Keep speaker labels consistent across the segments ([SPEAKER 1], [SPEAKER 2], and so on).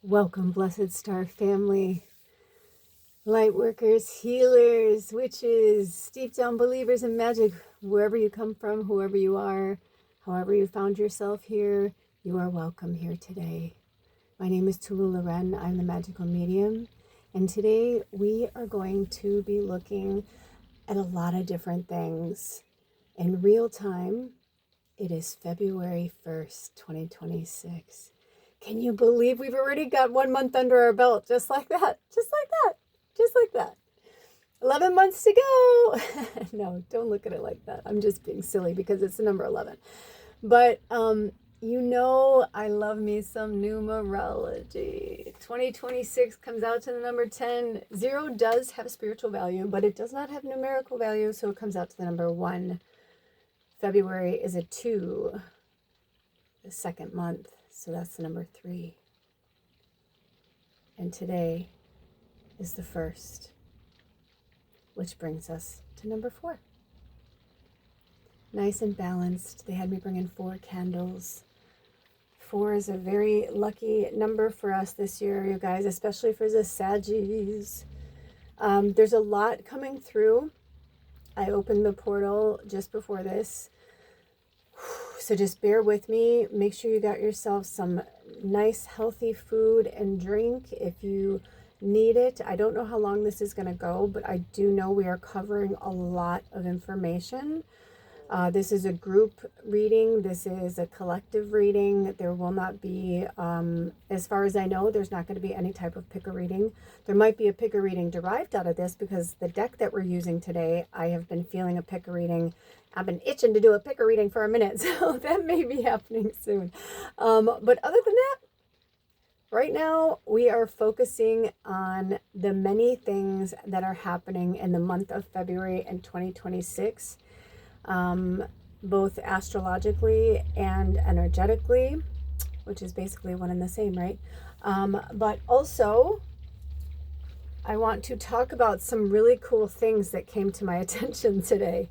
[SPEAKER 1] Welcome, blessed star family, light workers, healers, witches, deep down believers in magic, wherever you come from, whoever you are, however you found yourself here, you are welcome here today. My name is Tulu Loren. I'm the magical medium, and today we are going to be looking at a lot of different things. In real time, it is February 1st, 2026. Can you believe we've already got 1 month under our belt? Just like that, just like that, just like that. 11 months to go. No, don't look at it like that. I'm just being silly because it's the number 11. But you know, I love me some numerology. 2026 comes out to the number 10. 0 does have spiritual value, but it does not have numerical value, so it comes out to the number 1. February is a 2, the second month. So that's the number 3. And today is the 1st, which brings us to number 4. Nice and balanced. They had me bring in 4 candles. 4 is a very lucky number for us this year, you guys, especially for the Saggies. There's a lot coming through. I opened the portal just before this. So just bear with me. Make sure you got yourself some nice, healthy food and drink if you need it. I don't know how long this is going to go, but I do know we are covering a lot of information. This is a group reading. This is a collective reading. There will not be, as far as I know, there's not going to be any type of pick a reading. There might be a pick a reading derived out of this because the deck that we're using today, I have been feeling a pick a reading. I've been itching to do a pick a reading for a minute, so that may be happening soon. But other than that, right now we are focusing on the many things that are happening in the month of February in 2026. Both astrologically and energetically, which is basically one and the same, right? But also, I want to talk about some really cool things that came to my attention today.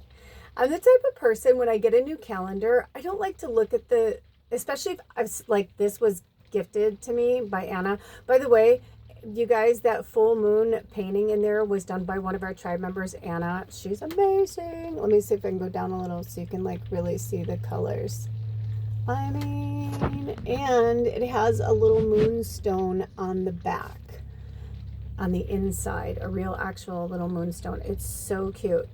[SPEAKER 1] I'm the type of person, when I get a new calendar, I don't like to look at the, especially if this was gifted to me by Anna. By the way, you guys, that full moon painting in there was done by one of our tribe members, Anna. She's amazing. Let me see if I can go down a little so you can really see the colors. I mean, and it has a little moonstone on the back, on the inside, a real actual little moonstone. It's so cute.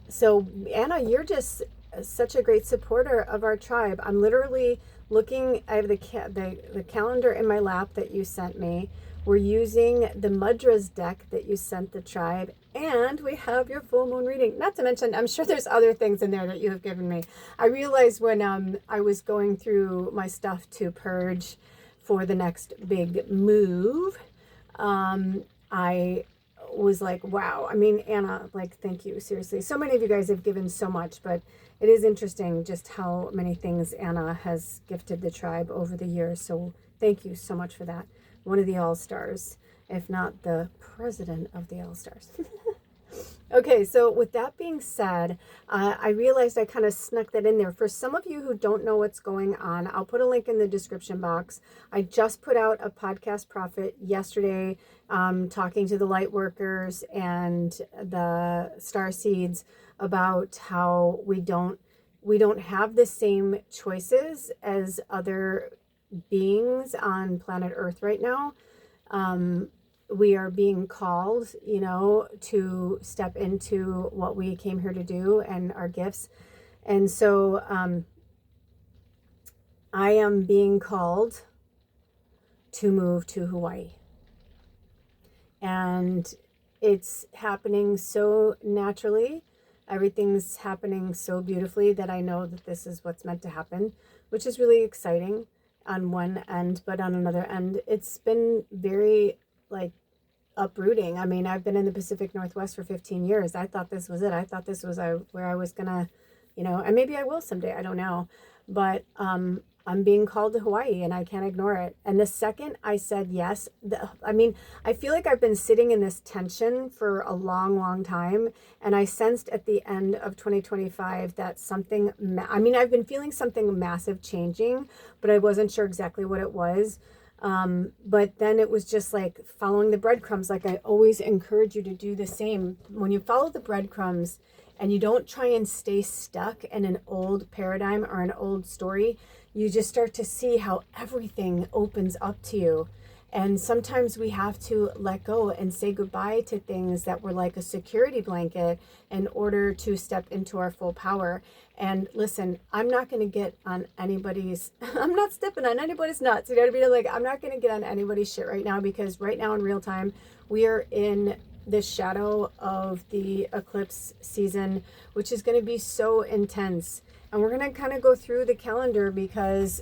[SPEAKER 1] So Anna, you're just such a great supporter of our tribe. I'm literally looking. I have the calendar in my lap that you sent me. We're using the Mudras deck that you sent the tribe, and we have your full moon reading. Not to mention, I'm sure there's other things in there that you have given me. I realized when I was going through my stuff to purge for the next big move, I was like, wow. I mean, Anna, thank you, seriously. So many of you guys have given so much, but it is interesting just how many things Anna has gifted the tribe over the years. So thank you so much for that. One of the all-stars, if not the president of the all-stars. Okay, so with that being said, I realized I kind of snuck that in there. For some of you who don't know what's going on, I'll put a link in the description box. I just put out a podcast profit yesterday, talking to the light workers and the star seeds about how we don't have the same choices as other beings on planet Earth right now. We are being called, to step into what we came here to do and our gifts. And so I am being called to move to Hawaii. And it's happening so naturally. Everything's happening so beautifully that I know that this is what's meant to happen, which is really exciting on one end, but on another end, it's been very uprooting. I mean, I've been in the Pacific Northwest for 15 years. I thought this was it. I thought this was where I was gonna, and maybe I will someday. I don't know. But I'm being called to Hawaii and I can't ignore it. And the second I said yes, I feel like I've been sitting in this tension for a long, long time. And I sensed at the end of 2025 that something, I've been feeling something massive changing, but I wasn't sure exactly what it was. But then it was just like following the breadcrumbs. Like I always encourage you to do the same. When you follow the breadcrumbs and you don't try and stay stuck in an old paradigm or an old story, you just start to see how everything opens up to you. And sometimes we have to let go and say goodbye to things that were like a security blanket in order to step into our full power. And listen, I'm not going to get on anybody's, I'm not stepping on anybody's nuts. You know what I mean? Like, I'm not going to get on anybody's shit right now, because right now in real time, we are in the shadow of the eclipse season, which is going to be so intense. And we're going to kind of go through the calendar because,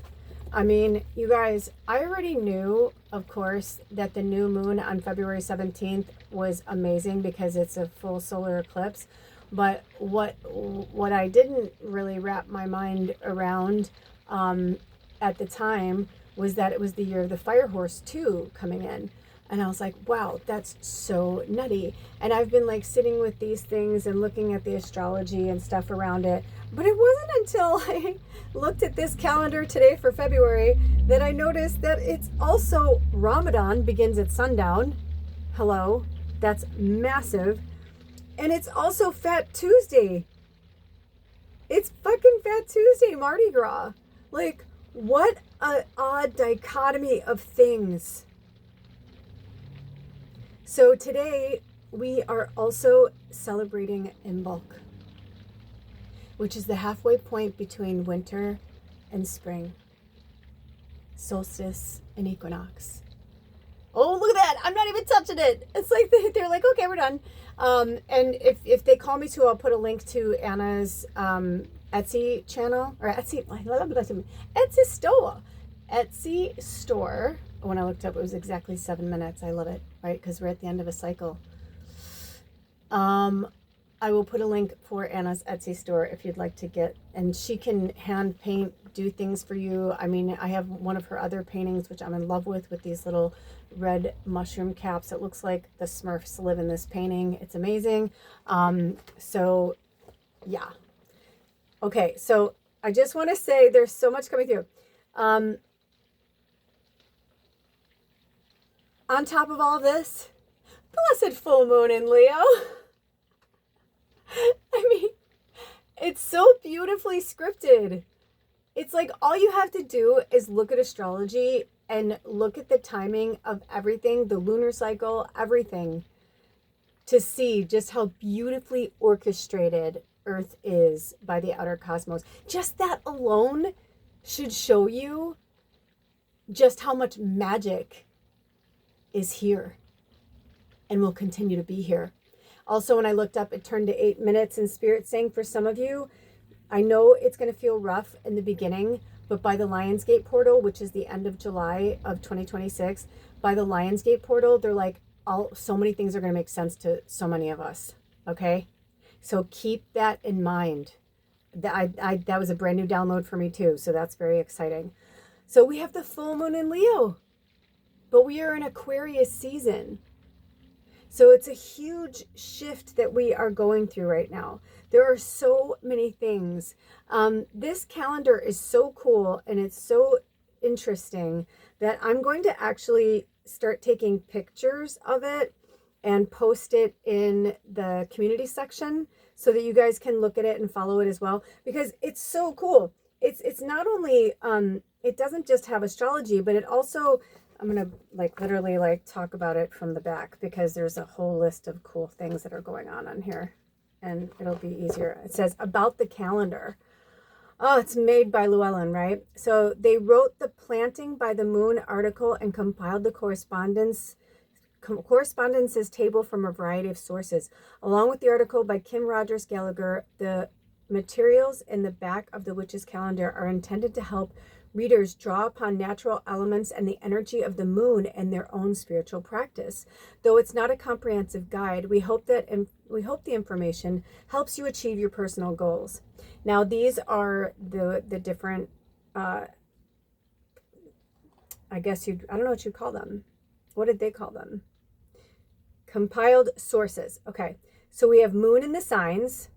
[SPEAKER 1] I mean, you guys, I already knew, of course, that the new moon on February 17th was amazing because it's a full solar eclipse. But what I didn't really wrap my mind around at the time was that it was the year of the fire horse too coming in. And I was like, wow, that's so nutty. And I've been like sitting with these things and looking at the astrology and stuff around it. But it wasn't until I looked at this calendar today for February that I noticed that it's also Ramadan begins at sundown. Hello, that's massive. And it's also Fat Tuesday. It's fucking Fat Tuesday, Mardi Gras. Like, what an odd dichotomy of things. So today we are also celebrating Imbolc, which is the halfway point between winter and spring, solstice and equinox. Oh, look at that. I'm not even touching it. It's like they're like, okay, we're done. And if they call me to, I'll put a link to Anna's Etsy channel, or Etsy store. When I looked up, it was exactly 7 minutes. I love it, right? Because we're at the end of a cycle. I will put a link for Anna's Etsy store if you'd like to get, and she can hand paint, do things for you. I mean, I have one of her other paintings, which I'm in love with these little red mushroom caps. It looks like the Smurfs live in this painting. It's amazing. So yeah. Okay. So I just want to say there's so much coming through. On top of all this, blessed full moon in Leo. I mean, it's so beautifully scripted. It's like all you have to do is look at astrology and look at the timing of everything, the lunar cycle, everything, to see just how beautifully orchestrated Earth is by the outer cosmos. Just that alone should show you just how much magic is here and will continue to be here. Also, when I looked up, it turned to 8 minutes, and Spirit saying for some of you, I know it's going to feel rough in the beginning, but by the Lionsgate portal, which is the end of July of 2026, by the Lionsgate portal, they're like, so many things are going to make sense to so many of us. Okay. So keep that in mind. That was a brand new download for me too. So that's very exciting. So we have the full moon in Leo, but we are in Aquarius season. So it's a huge shift that we are going through right now. There are so many things. This calendar is so cool and it's so interesting that I'm going to actually start taking pictures of it and post it in the community section so that you guys can look at it and follow it as well, because it's so cool. It's not only, it doesn't just have astrology, but it also, I'm going to literally talk about it from the back, because there's a whole list of cool things that are going on here, and it'll be easier. It says about the calendar. Oh, it's made by Llewellyn, right? So they wrote the Planting by the Moon article and compiled the correspondence's table from a variety of sources. Along with the article by Kim Rogers Gallagher, the materials in the back of the Witch's Calendar are intended to help readers draw upon natural elements and the energy of the moon in their own spiritual practice. Though it's not a comprehensive guide, we hope the information helps you achieve your personal goals. Now, these are the different, I guess I don't know what you call them. What did they call them? Compiled sources. Okay, so we have moon in the signs,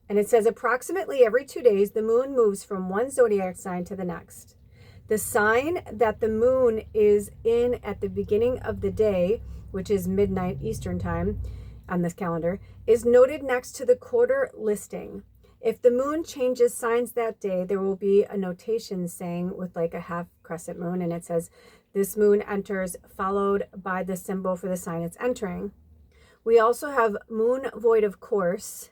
[SPEAKER 1] and it says approximately every 2 days, the moon moves from one zodiac sign to the next. The sign that the moon is in at the beginning of the day, which is midnight Eastern time on this calendar, is noted next to the quarter listing. If the moon changes signs that day, there will be a notation saying with like a half crescent moon, and it says, this moon enters, followed by the symbol for the sign it's entering. We also have moon void of course,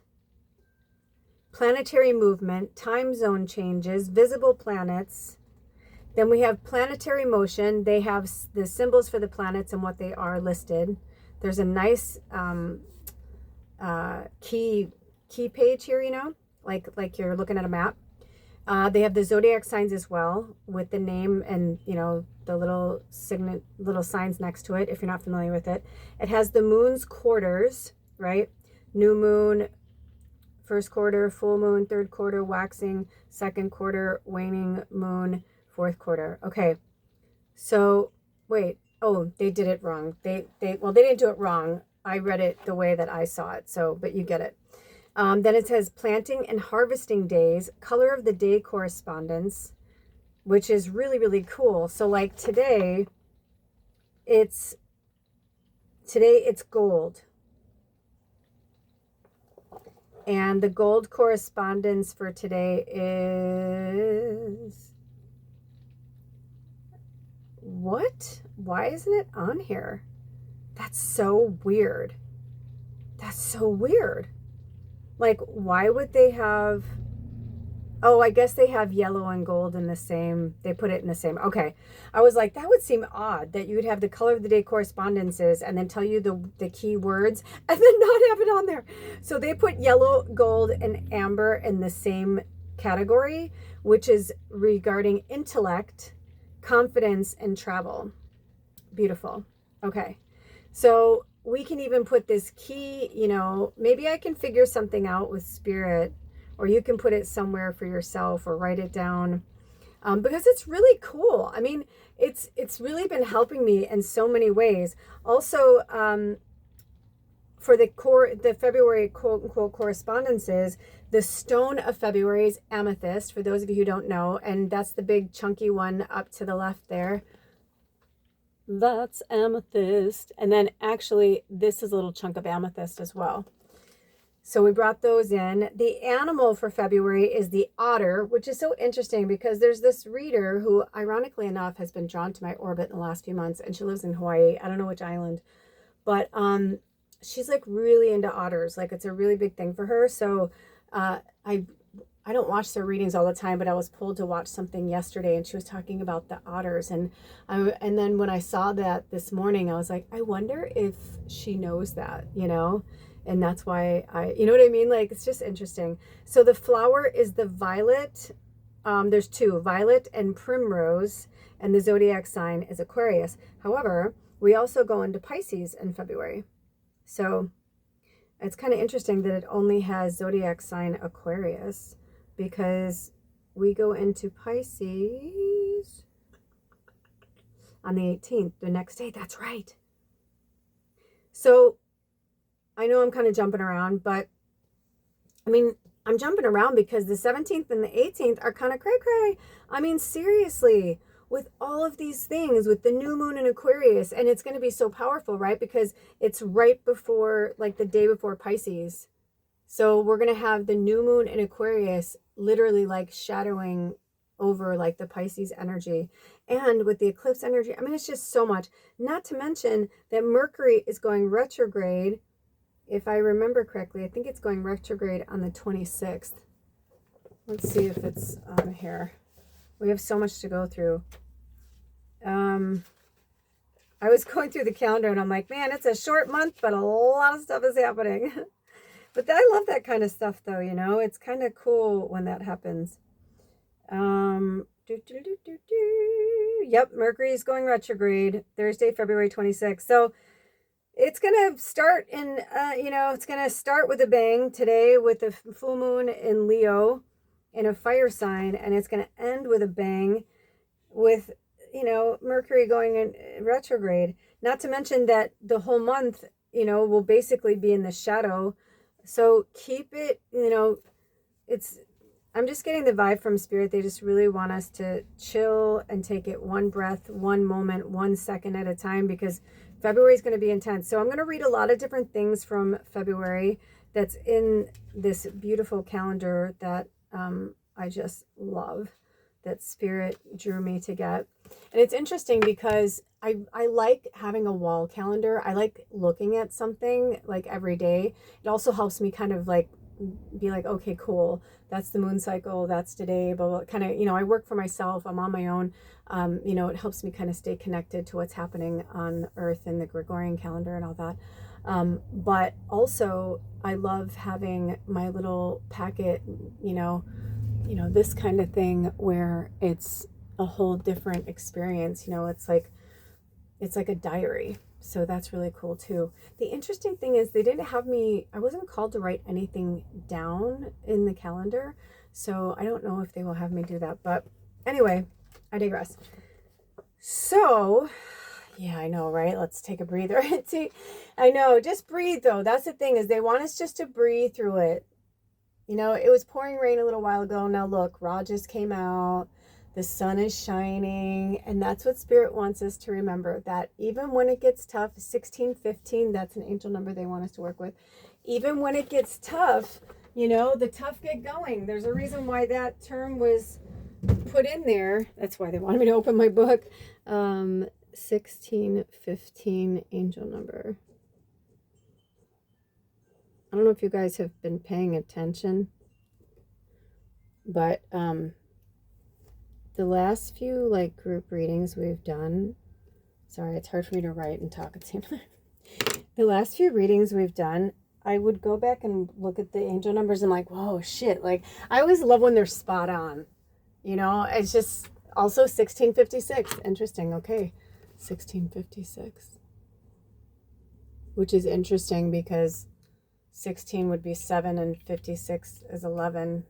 [SPEAKER 1] planetary movement, time zone changes, visible planets. Then we have planetary motion. They have the symbols for the planets and what they are listed. There's a nice key page here, you know, like you're looking at a map. They have the zodiac signs as well with the name and, you know, the little signs next to it if you're not familiar with it. It has the moon's quarters, right? New moon, first quarter, full moon, third quarter, waxing, second quarter, waning moon, fourth quarter. Okay. So wait, oh, they did it wrong. Well, they didn't do it wrong. I read it the way that I saw it. So, but you get it. Then it says planting and harvesting days, color of the day correspondence, which is really, really cool. So like today it's gold. And the gold correspondence for today is what? Why isn't it on here? That's so weird. That's so weird. Like, why would they have... Oh, I guess they have yellow and gold in the same... They put it in the same... Okay. I was like, that would seem odd that you would have the color of the day correspondences and then tell you the key words and then not have it on there. So they put yellow, gold, and amber in the same category, which is regarding intellect, confidence, and travel. Beautiful. Okay. So we can even put this key, you know, maybe I can figure something out with spirit, or you can put it somewhere for yourself or write it down, because it's really cool. I mean, it's really been helping me in so many ways. Also, for the February quote unquote correspondences, the stone of February is amethyst, for those of you who don't know, and that's the big chunky one up to the left there. That's amethyst. And then actually this is a little chunk of amethyst as well. So we brought those in. The animal for February is the otter, which is so interesting because there's this reader who, ironically enough, has been drawn to my orbit in the last few months, and she lives in Hawaii. I don't know which island, but she's like really into otters. Like it's a really big thing for her. So I don't watch their readings all the time, but I was pulled to watch something yesterday, and she was talking about the otters. And then when I saw that this morning, I was like, I wonder if she knows that, you know? And that's why you know what I mean? Like, it's just interesting. So the flower is the violet. There's two, violet and primrose, and the zodiac sign is Aquarius. However, we also go into Pisces in February. So it's kind of interesting that it only has zodiac sign Aquarius, because we go into Pisces on the 18th, the next day. That's right. So I know I'm kind of jumping around, but I mean, I'm jumping around because the 17th and the 18th are kind of cray-cray. I mean, seriously, with all of these things, with the new moon in Aquarius, and it's going to be so powerful, right? Because it's right before, like the day before Pisces. So we're going to have the new moon in Aquarius literally like shadowing over like the Pisces energy, and with the eclipse energy. I mean, it's just so much. Not to mention that Mercury is going retrograde. If I remember correctly, I think it's going retrograde on the 26th. Let's see if it's on here. We have so much to go through. I was going through the calendar and I'm like, man, it's a short month, but a lot of stuff is happening. But I love that kind of stuff though, you know, it's kind of cool when that happens. Yep, Mercury is going retrograde Thursday, February 26th. So it's going to start in, you know, it's going to start with a bang today with the full moon in Leo in a fire sign, and it's going to end with a bang with, you know, Mercury going in retrograde. Not to mention that the whole month, you know, will basically be in the shadow. So keep it, you know, it's I'm just getting the vibe from Spirit. They just really want us to chill and take it one breath, one moment, 1 second at a time, because February is going to be intense. So I'm going to read a lot of different things from February that's in this beautiful calendar that I just love, that Spirit drew me to get. And it's interesting because I like having a wall calendar. I like looking at something like every day. It also helps me kind of like be like, okay, cool, that's the moon cycle, that's today, but kind of, you know, I work for myself, I'm on my own. You know, it helps me kind of stay connected to what's happening on Earth in the Gregorian calendar and all that. But also I love having my little packet, you know, this kind of thing where it's a whole different experience. You know, it's like a diary. So that's really cool too. The interesting thing is they didn't have me, I wasn't called to write anything down in the calendar. So I don't know if they will have me do that. But anyway, I digress. So yeah, I know, right? Let's take a breather. I know, just breathe though. That's the thing, is they want us just to breathe through it. You know, it was pouring rain a little while ago. Now look, Ra just came out. The sun is shining. And that's what Spirit wants us to remember, that even when it gets tough, 1615, that's an angel number they want us to work with. Even when it gets tough, you know, the tough get going. There's a reason why that term was put in there. That's why they wanted me to open my book. 1615 angel number. I don't know if you guys have been paying attention, but the last few like group readings we've done, sorry, it's hard for me to write and talk at the same time. The last few readings we've done, I would go back and look at the angel numbers and like, whoa, shit. Like, I always love when they're spot on. You know, it's just also 1656. Interesting. Okay. 1656. Which is interesting because 16 would be 7 and 56 is 11.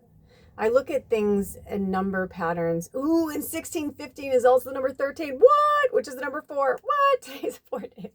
[SPEAKER 1] I look at things in number patterns. Ooh, and 1615 is also the number 13. What? Which is the number 4. What? Today's 4 day.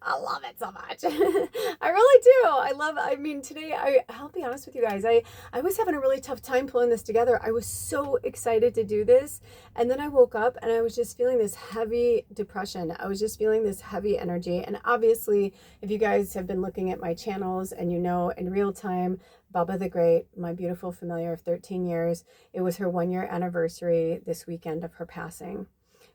[SPEAKER 1] I love it so much. I really do. I mean, today, I'll be honest with you guys. I was having a really tough time pulling this together. I was so excited to do this. And then I woke up and I was just feeling this heavy depression. I was just feeling this heavy energy. And obviously, if you guys have been looking at my channels and you know in real time, Baba the Great, my beautiful familiar of 13 years, it was her 1-year anniversary this weekend of her passing.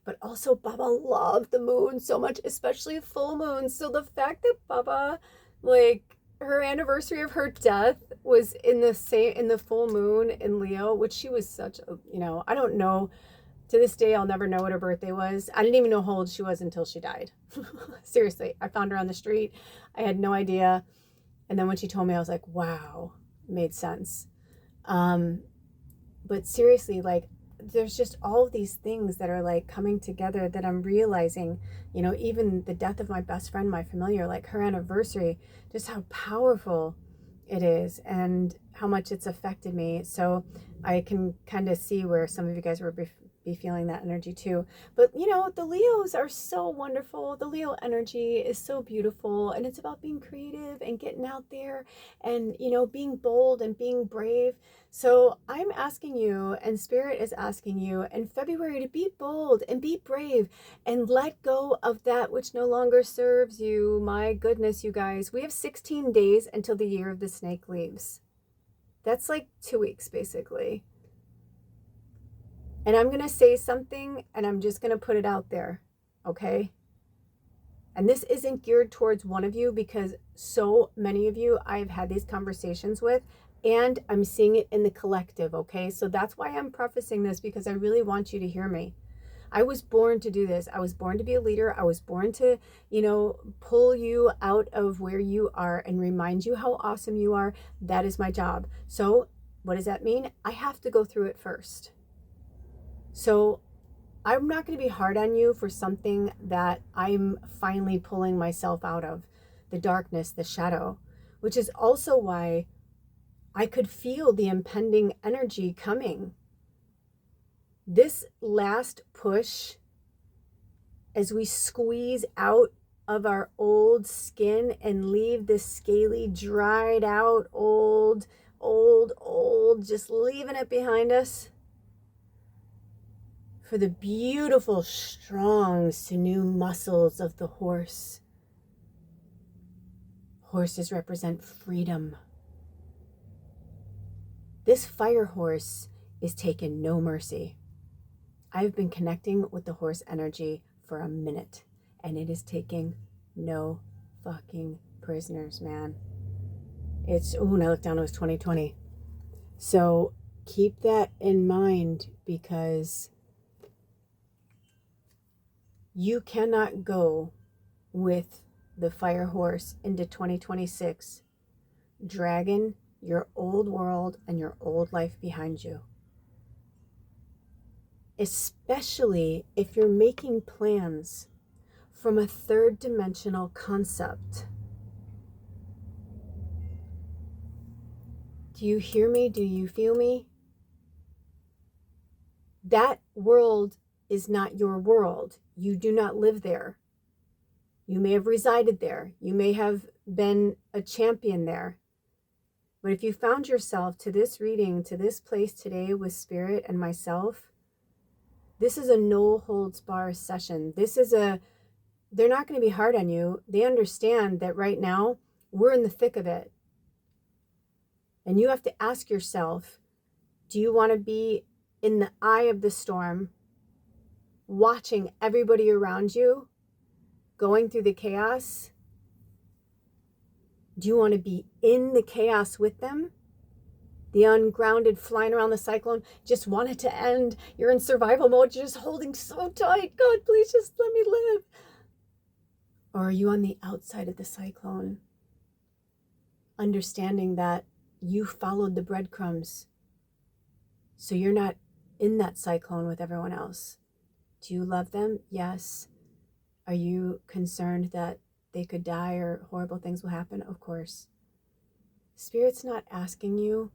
[SPEAKER 1] But also Baba loved the moon so much, especially full moon. So the fact that Baba, like, her anniversary of her death was in the full moon in Leo, which she was such a, you know, I don't know, to this day I'll never know what her birthday was. I didn't even know how old she was until she died. Seriously, I found her on the street. I had no idea. And then when she told me, I was like, wow, it made sense. But seriously, like, there's just all of these things that are like coming together that I'm realizing, you know, even the death of my best friend, my familiar, like her anniversary, just how powerful it is and how much it's affected me. So I can kind of see where some of you guys were be feeling that energy too. But you know, the Leos are so wonderful. The Leo energy is so beautiful, and it's about being creative and getting out there and, you know, being bold and being brave. So I'm asking you, and Spirit is asking you in February, to be bold and be brave and let go of that which no longer serves you. My goodness, you guys, we have 16 days until the year of the snake leaves. That's like 2 weeks basically. And I'm going to say something and I'm just going to put it out there, okay? And this isn't geared towards one of you, because so many of you I've had these conversations with, and I'm seeing it in the collective, okay? So that's why I'm prefacing this, because I really want you to hear me. I was born to do this. I was born to be a leader. I was born to, you know, pull you out of where you are and remind you how awesome you are. That is my job. So what does that mean? I have to go through it first. So I'm not going to be hard on you for something that I'm finally pulling myself out of, the darkness, the shadow, which is also why I could feel the impending energy coming. This last push, as we squeeze out of our old skin and leave this scaly, dried out, old old, just leaving it behind us, for the beautiful, strong, sinew muscles of the horse. Horses represent freedom. This fire horse is taking no mercy. I've been connecting with the horse energy for a minute, and it is taking no fucking prisoners, man. When I looked down, it was 2020. So keep that in mind, because you cannot go with the fire horse into 2026 dragging your old world and your old life behind you. Especially if you're making plans from a third dimensional concept. Do you hear me? Do you feel me? That world is not your world. You do not live there. You may have resided there. You may have been a champion there. But if you found yourself to this reading, to this place today with Spirit and myself, this is a no holds bar session. They're not going to be hard on you. They understand that right now we're in the thick of it. And you have to ask yourself, do you want to be in the eye of the storm, watching everybody around you going through the chaos? Do you want to be in the chaos with them? The ungrounded, flying around the cyclone, just want it to end. You're in survival mode. You're just holding so tight. God, please just let me live. Or are you on the outside of the cyclone, understanding that you followed the breadcrumbs, so you're not in that cyclone with everyone else? Do you love them? Yes. Are you concerned that they could die or horrible things will happen? Of course. Spirit's not asking you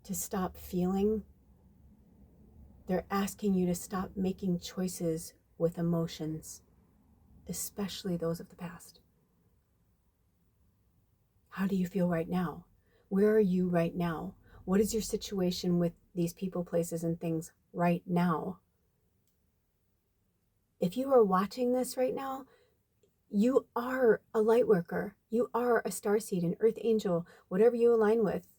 [SPEAKER 1] to stop feeling. They're asking you to stop making choices with emotions, especially those of the past. How do you feel right now? Where are you right now? What is your situation with these people, places, and things right now? If you are watching this right now, you are a light worker. You are a starseed, an earth angel, whatever you align with.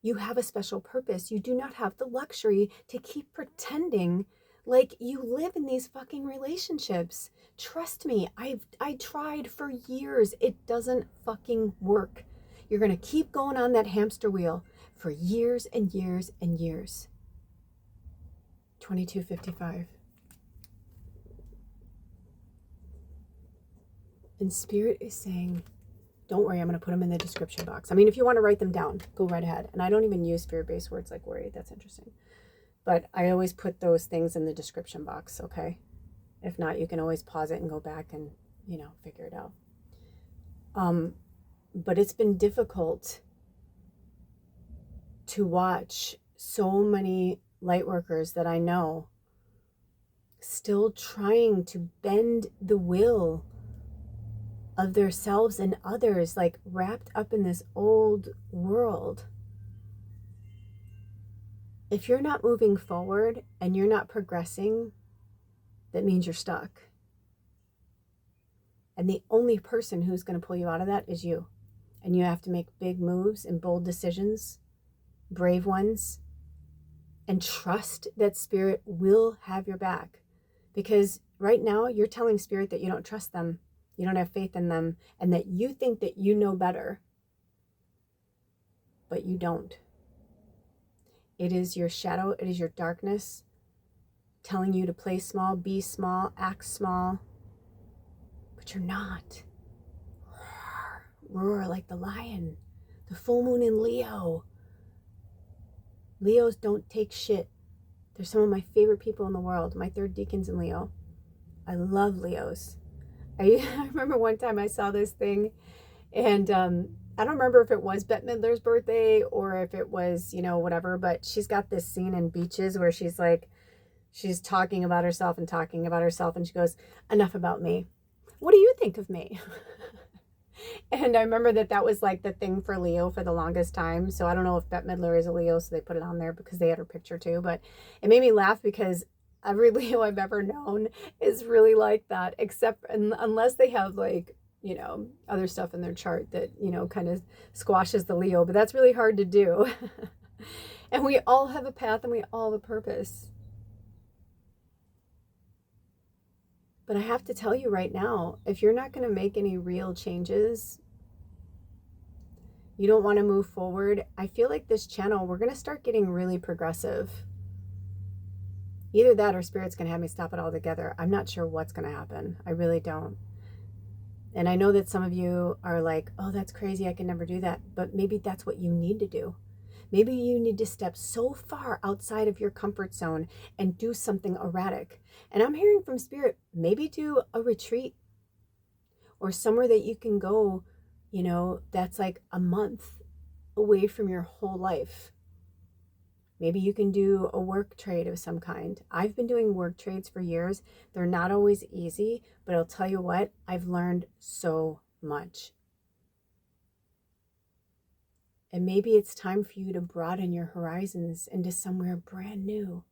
[SPEAKER 1] You have a special purpose. You do not have the luxury to keep pretending like you live in these fucking relationships. Trust me, I tried for years. It doesn't fucking work. You're going to keep going on that hamster wheel for years and years and years. 2255. And Spirit is saying, don't worry, I'm going to put them in the description box. I mean, if you want to write them down, go right ahead. And I don't even use fear-based words like worry. That's interesting. But I always put those things in the description box, okay? If not, you can always pause it and go back and, figure it out. But it's been difficult to watch so many light workers that I know still trying to bend the will of themselves and others, like wrapped up in this old world. If you're not moving forward and you're not progressing, that means you're stuck. And the only person who's going to pull you out of that is you. And you have to make big moves and bold decisions, brave ones, and trust that Spirit will have your back. Because right now you're telling Spirit that you don't trust them, you don't have faith in them, and that you think that you know better. But you don't. It is your shadow, it is your darkness telling you to play small, be small, act small. But you're not. Roar like the lion. The full moon in Leo. Leos don't take shit. They're some of my favorite people in the world. My third deacon's in Leo. I love Leos. I remember one time I saw this thing, and I don't remember if it was Bette Midler's birthday or if it was, whatever, but she's got this scene in Beaches where she's talking about herself, and she goes, enough about me. What do you think of me? And I remember that was like the thing for Leo for the longest time. So I don't know if Bette Midler is a Leo, so they put it on there because they had her picture too. But it made me laugh because every Leo I've ever known is really like that, except unless they have like, you know, other stuff in their chart that, you know, kind of squashes the Leo. But that's really hard to do. And we all have a path and we all have a purpose. But I have to tell you right now, if you're not going to make any real changes, you don't want to move forward, I feel like this channel, we're going to start getting really progressive. Either that or Spirit's going to have me stop it all together. I'm not sure what's going to happen. I really don't. And I know that some of you are like, oh, that's crazy. I can never do that. But maybe that's what you need to do. Maybe you need to step so far outside of your comfort zone and do something erratic. And I'm hearing from Spirit, maybe do a retreat or somewhere that you can go, you know, that's like a month away from your whole life. Maybe you can do a work trade of some kind. I've been doing work trades for years. They're not always easy, but I'll tell you what, I've learned so much. And maybe it's time for you to broaden your horizons into somewhere brand new.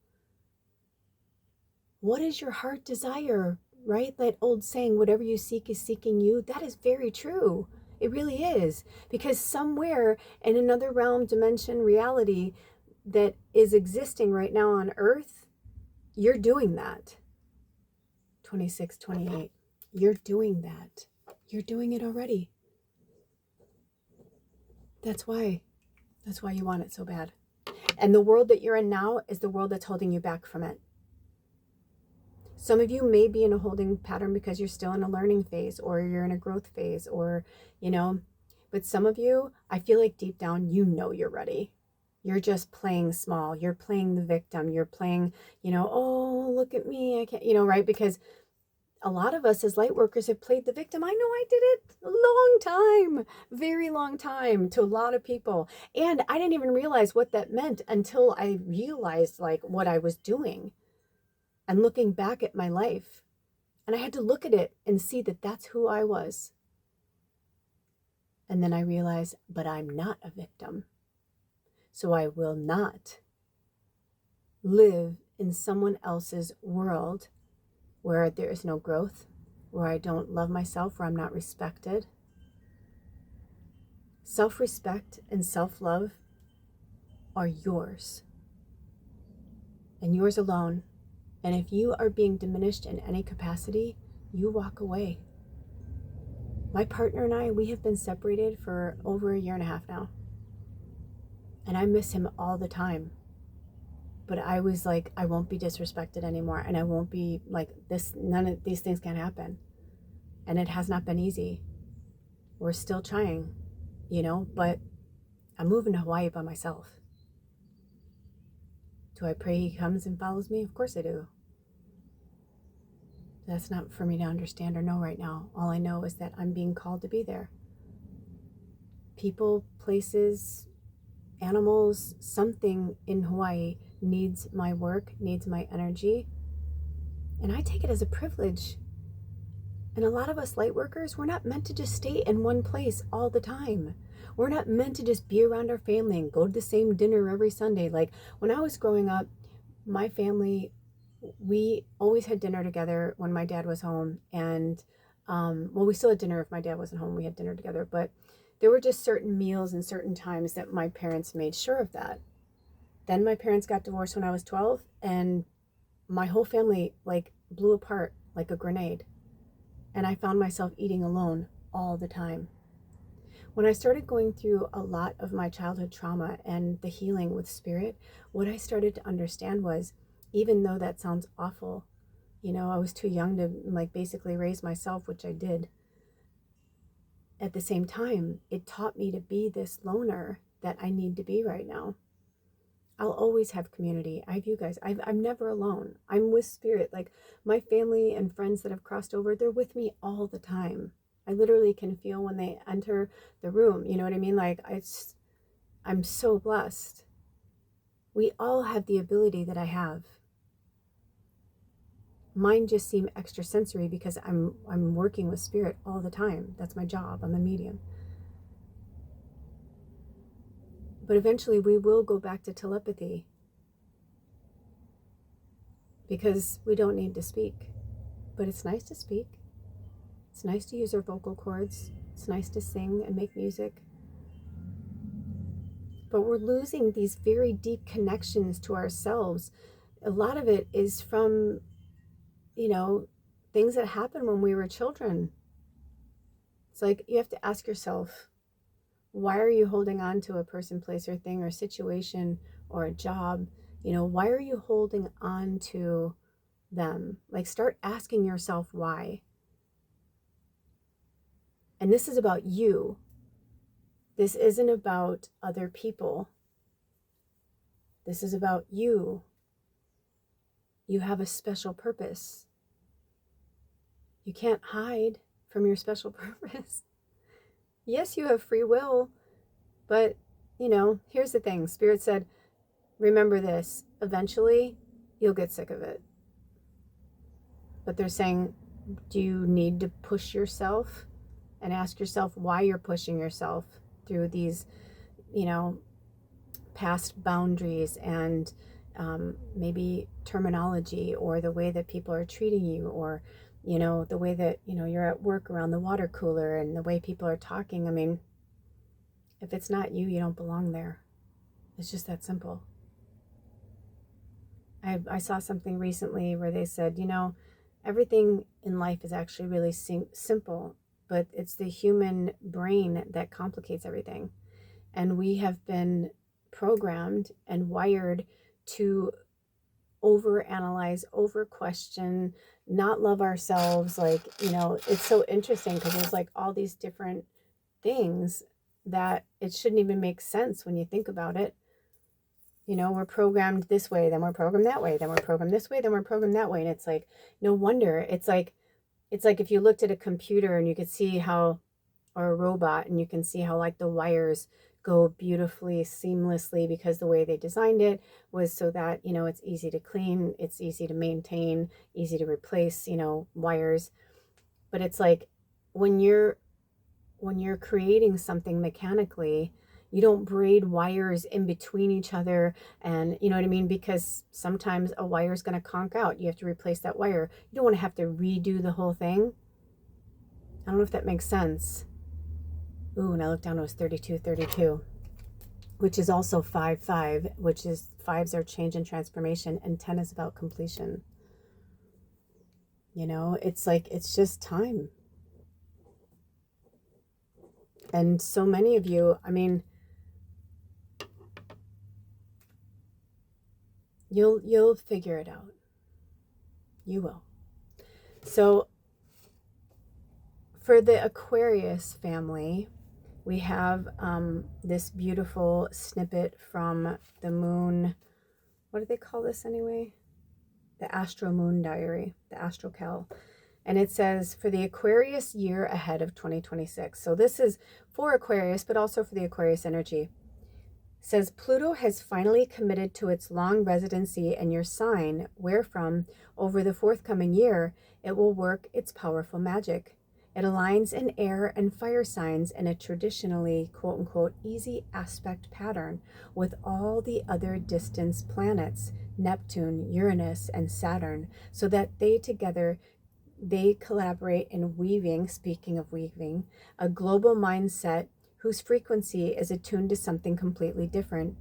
[SPEAKER 1] What is your heart desire, right? That old saying, whatever you seek is seeking you. That is very true. It really is. Because somewhere in another realm, dimension, reality that is existing right now on Earth, you're doing that. 26, 28. You're doing that. You're doing it already. That's why you want it so bad. And the world that you're in now is the world that's holding you back from it. Some of you may be in a holding pattern because you're still in a learning phase or you're in a growth phase or, you know, but some of you, I feel like deep down, you know you're ready. You're just playing small. You're playing the victim. You're playing, you know, oh, look at me. I can't, you know, right? Because a lot of us as light workers have played the victim. I know I did it a long time, very long time to a lot of people. And I didn't even realize what that meant until I realized like what I was doing and looking back at my life. And I had to look at it and see that that's who I was. And then I realized, but I'm not a victim. So I will not live in someone else's world where there is no growth, where I don't love myself, where I'm not respected. Self-respect and self-love are yours and yours alone. And if you are being diminished in any capacity, you walk away. My partner and I, we have been separated for over 1.5 years now. And I miss him all the time. But I was like, I won't be disrespected anymore. And I won't be like this. None of these things can happen. And it has not been easy. We're still trying, you know, but I'm moving to Hawaii by myself. Do I pray he comes and follows me? Of course I do. That's not for me to understand or know right now. All I know is that I'm being called to be there. People, places, animals, something in Hawaii needs my work, needs my energy. And I take it as a privilege. And a lot of us light workers, we're not meant to just stay in one place all the time. We're not meant to just be around our family and go to the same dinner every Sunday. Like when I was growing up, my family, we always had dinner together when my dad was home. And, well, we still had dinner if my dad wasn't home. We had dinner together. But there were just certain meals and certain times that my parents made sure of that. Then my parents got divorced when I was 12. And my whole family like blew apart like a grenade. And I found myself eating alone all the time. When I started going through a lot of my childhood trauma and the healing with Spirit, what I started to understand was, even though that sounds awful, you know, I was too young to like basically raise myself, which I did. At the same time, it taught me to be this loner that I need to be right now. I'll always have community. I have you guys. I'm never alone. I'm with Spirit. Like my family and friends that have crossed over, they're with me all the time. I literally can feel when they enter the room. You know what I mean? Like I'm so blessed. We all have the ability that I have. Mine just seem extrasensory because I'm working with spirit all the time. That's my job. I'm a medium. But eventually we will go back to telepathy because we don't need to speak. But it's nice to speak. It's nice to use our vocal cords. It's nice to sing and make music. But we're losing these very deep connections to ourselves. A lot of it is from, things that happened when we were children. It's like you have to ask yourself, why are you holding on to a person, place, or thing, or situation, or a job? Why are you holding on to them? Like, start asking yourself why. And this is about you. This isn't about other people. This is about you. You have a special purpose. You can't hide from your special purpose. Yes, you have free will, but, here's the thing. Spirit said, remember this, eventually you'll get sick of it. But they're saying, do you need to push yourself? And ask yourself why you're pushing yourself through these, past boundaries and maybe terminology, or the way that people are treating you, or, the way that, you're at work around the water cooler and the way people are talking. I mean, if it's not you, you don't belong there. It's just that simple. I saw something recently where they said, everything in life is actually really simple, but it's the human brain that complicates everything. And we have been programmed and wired to overanalyze, over-question, not love ourselves. Like, it's so interesting because there's like all these different things that it shouldn't even make sense when you think about it. We're programmed this way, then we're programmed that way, then we're programmed this way, then we're programmed that way. And it's like, no wonder. It's like if you looked at a computer and you could see how, or a robot, and you can see how like the wires go beautifully, seamlessly, because the way they designed it was so that, it's easy to clean, it's easy to maintain, easy to replace, wires. But it's like when you're creating something mechanically, you don't braid wires in between each other, and you know what I mean? Because sometimes a wire is going to conk out. You have to replace that wire. You don't want to have to redo the whole thing. I don't know if that makes sense. Ooh, and I looked down, it was 3232, which is also 5-5, which is 5s are change and transformation, and 10 is about completion. It's like, it's just time. And so many of you, I mean, you'll figure it out. You will. So for the Aquarius family, we have this beautiful snippet from the moon. What do they call this anyway? The Astro Moon Diary, the Astrocal. And it says, for the Aquarius year ahead of 2026. So this is for Aquarius, but also for the Aquarius energy. It says, Pluto has finally committed to its long residency in your sign, wherefrom, over the forthcoming year, it will work its powerful magic. It aligns in air and fire signs in a traditionally, quote unquote, easy aspect pattern with all the other distant planets, Neptune, Uranus, and Saturn, so that they collaborate in weaving, speaking of weaving, a global mindset whose frequency is attuned to something completely different.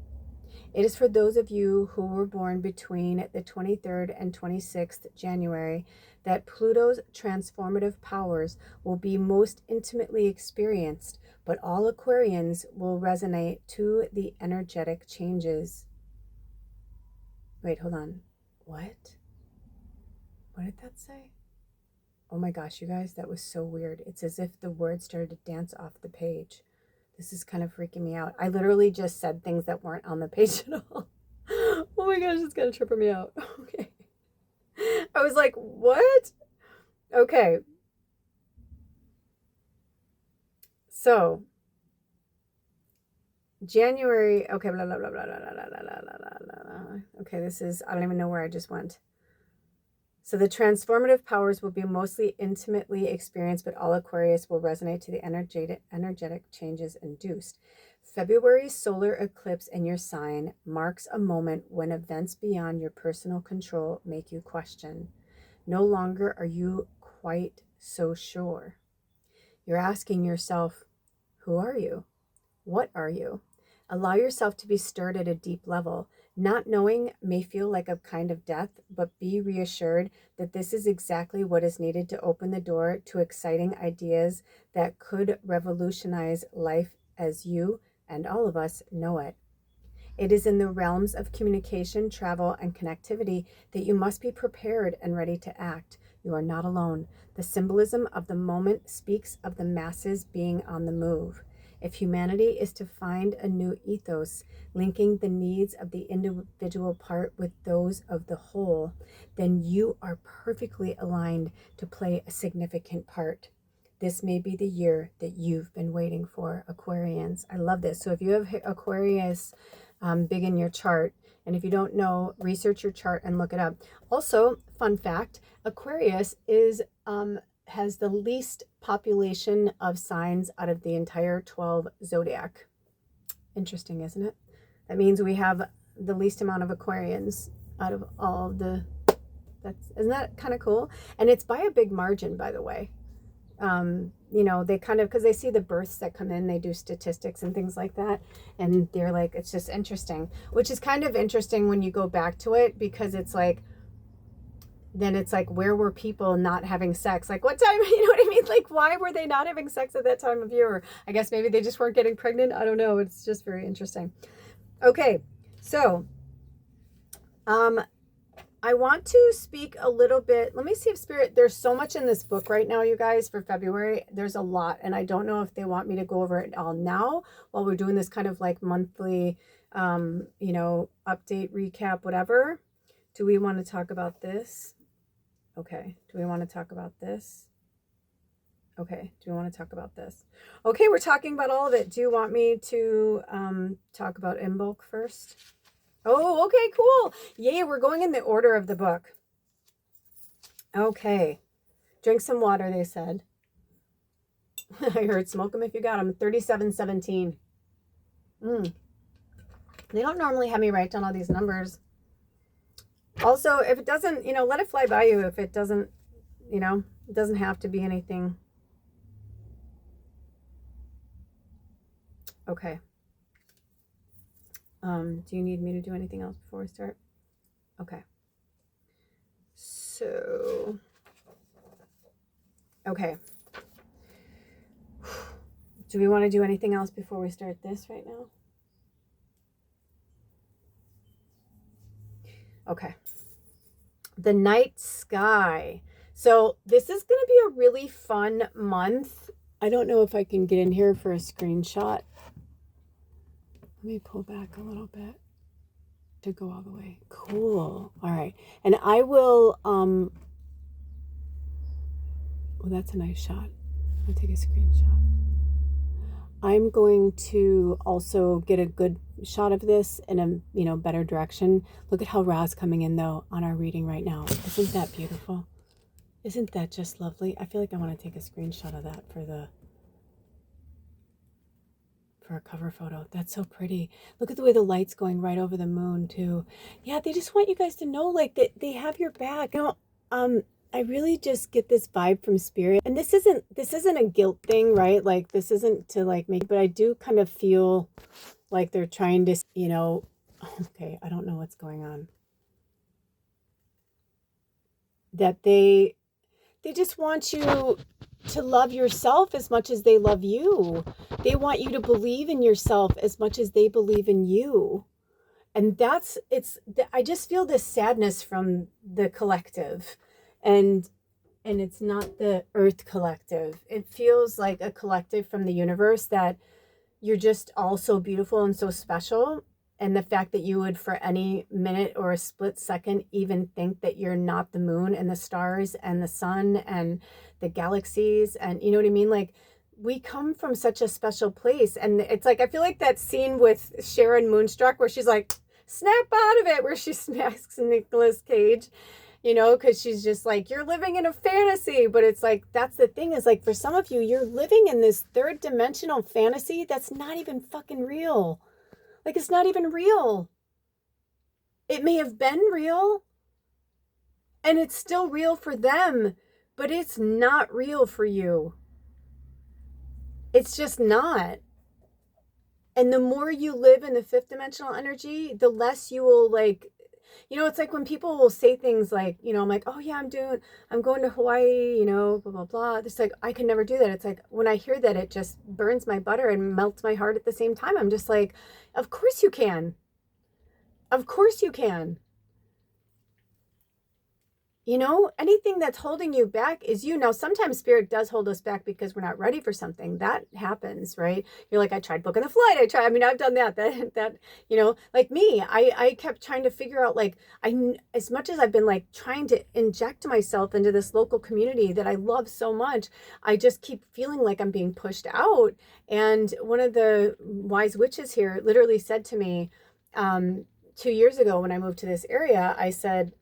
[SPEAKER 1] It is for those of you who were born between the 23rd and 26th January that Pluto's transformative powers will be most intimately experienced, but all Aquarians will resonate to the energetic changes. Wait, hold on. What? What did that say? Oh my gosh, you guys, that was so weird. It's as if the words started to dance off the page. This is kind of freaking me out. I literally just said things that weren't on the page at all. Oh my gosh, it's kind of tripping me out. Okay. I was like, what? Okay. So, January, okay, blah, blah, blah, blah, blah, blah, blah, blah, blah, blah. Okay, this is, I don't even know where I just went. So the transformative powers will be mostly intimately experienced, but all Aquarius will resonate to the energetic changes induced. February's solar eclipse in your sign marks a moment when events beyond your personal control make you question. No longer are you quite so sure. You're asking yourself, who are you? What are you? Allow yourself to be stirred at a deep level. Not knowing may feel like a kind of death, but be reassured that this is exactly what is needed to open the door to exciting ideas that could revolutionize life as you and all of us know it. It is in the realms of communication, travel, and connectivity that you must be prepared and ready to act. You are not alone. The symbolism of the moment speaks of the masses being on the move. If humanity is to find a new ethos, linking the needs of the individual part with those of the whole, then you are perfectly aligned to play a significant part. This may be the year that you've been waiting for, Aquarians. I love this. So if you have Aquarius big in your chart, and if you don't know, research your chart and look it up. Also, fun fact, Aquarius has the least population of signs out of the entire 12 zodiac. Interesting, isn't it? That means we have the least amount of Aquarians out of all of the, isn't that kind of cool? And it's by a big margin, by the way. You know, they kind of, because they see the births that come in, they do statistics and things like that. And they're like, it's just interesting, which is kind of interesting when you go back to it, because it's like, then it's like, where were people not having sex? Like, what time, you know what I mean? Like, why were they not having sex at that time of year? Or I guess maybe they just weren't getting pregnant. I don't know. It's just very interesting. Okay. So, I want to speak a little bit. Let me see if Spirit, there's so much in this book right now, you guys, for February. There's a lot. And I don't know if they want me to go over it all now while we're doing this kind of like monthly, you know, update, recap, whatever. Do we want to talk about this? Okay. Do we want to talk about this? Okay. Do we want to talk about this? Okay. We're talking about all of it. Do you want me to talk about Imbolc first? Oh, okay, cool. Yay, we're going in the order of the book. Okay. Drink some water, they said. I heard smoke them if you got them. 3717. They don't normally have me write down all these numbers. Also, if it doesn't, you know, let it fly by you. If it doesn't, you know, it doesn't have to be anything. Okay. Do you need me to do anything else before we start? Okay. So, okay. Do we want to do anything else before we start this right now? Okay. The night sky. So this is going to be a really fun month. I don't know if I can get in here for a screenshot. Let me pull back a little bit to go all the way. Cool. All right. And I will, well, that's a nice shot. I'll take a screenshot. I'm going to also get a good shot of this in a, you know, better direction. Look at how Ra's coming in though on our reading right now. Isn't that beautiful? Isn't that just lovely? I feel like I want to take a screenshot of that for a cover photo. That's so pretty. Look at the way the light's going right over the moon too. Yeah, they just want you guys to know, like, that they have your back. You know, I really just get this vibe from Spirit. And this isn't a guilt thing, right? Like, this isn't to like make, but I do kind of feel like they're trying to, you know, okay, I don't know what's going on. That they just want you to love yourself as much as they love you. They want you to believe in yourself as much as they believe in you. And I just feel this sadness from the collective. And it's not the Earth collective. It feels like a collective from the universe that you're just all so beautiful and so special. And the fact that you would for any minute or a split second even think that you're not the moon and the stars and the sun and the galaxies and, you know what I mean? Like, we come from such a special place. And it's like, I feel like that scene with Sharon Moonstruck where she's like, snap out of it, where she smacks Nicolas Cage. you know, because she's just like, you're living in a fantasy. But it's like, that's the thing, is like, for some of you, you're living in this third dimensional fantasy that's not even fucking real. Like, it's not even real. It may have been real, and it's still real for them, but it's not real for you. It's just not. And the more you live in the fifth dimensional energy, the less you will, like, you know, it's like when people will say things like, you know, I'm like, oh yeah, I'm going to Hawaii, you know, blah, blah, blah. It's like, I can never do that. It's like, when I hear that, it just burns my butter and melts my heart at the same time. I'm just like, of course you can. Of course you can. You know, anything that's holding you back is you. Now, sometimes spirit does hold us back because we're not ready for something. That happens, right? You're like, I tried booking the flight. I've done that. That, you know, like me, I kept trying to figure out, like, as much as I've been like trying to inject myself into this local community that I love so much, I just keep feeling like I'm being pushed out. And one of the wise witches here literally said to me, 2 years ago when I moved to this area, I said,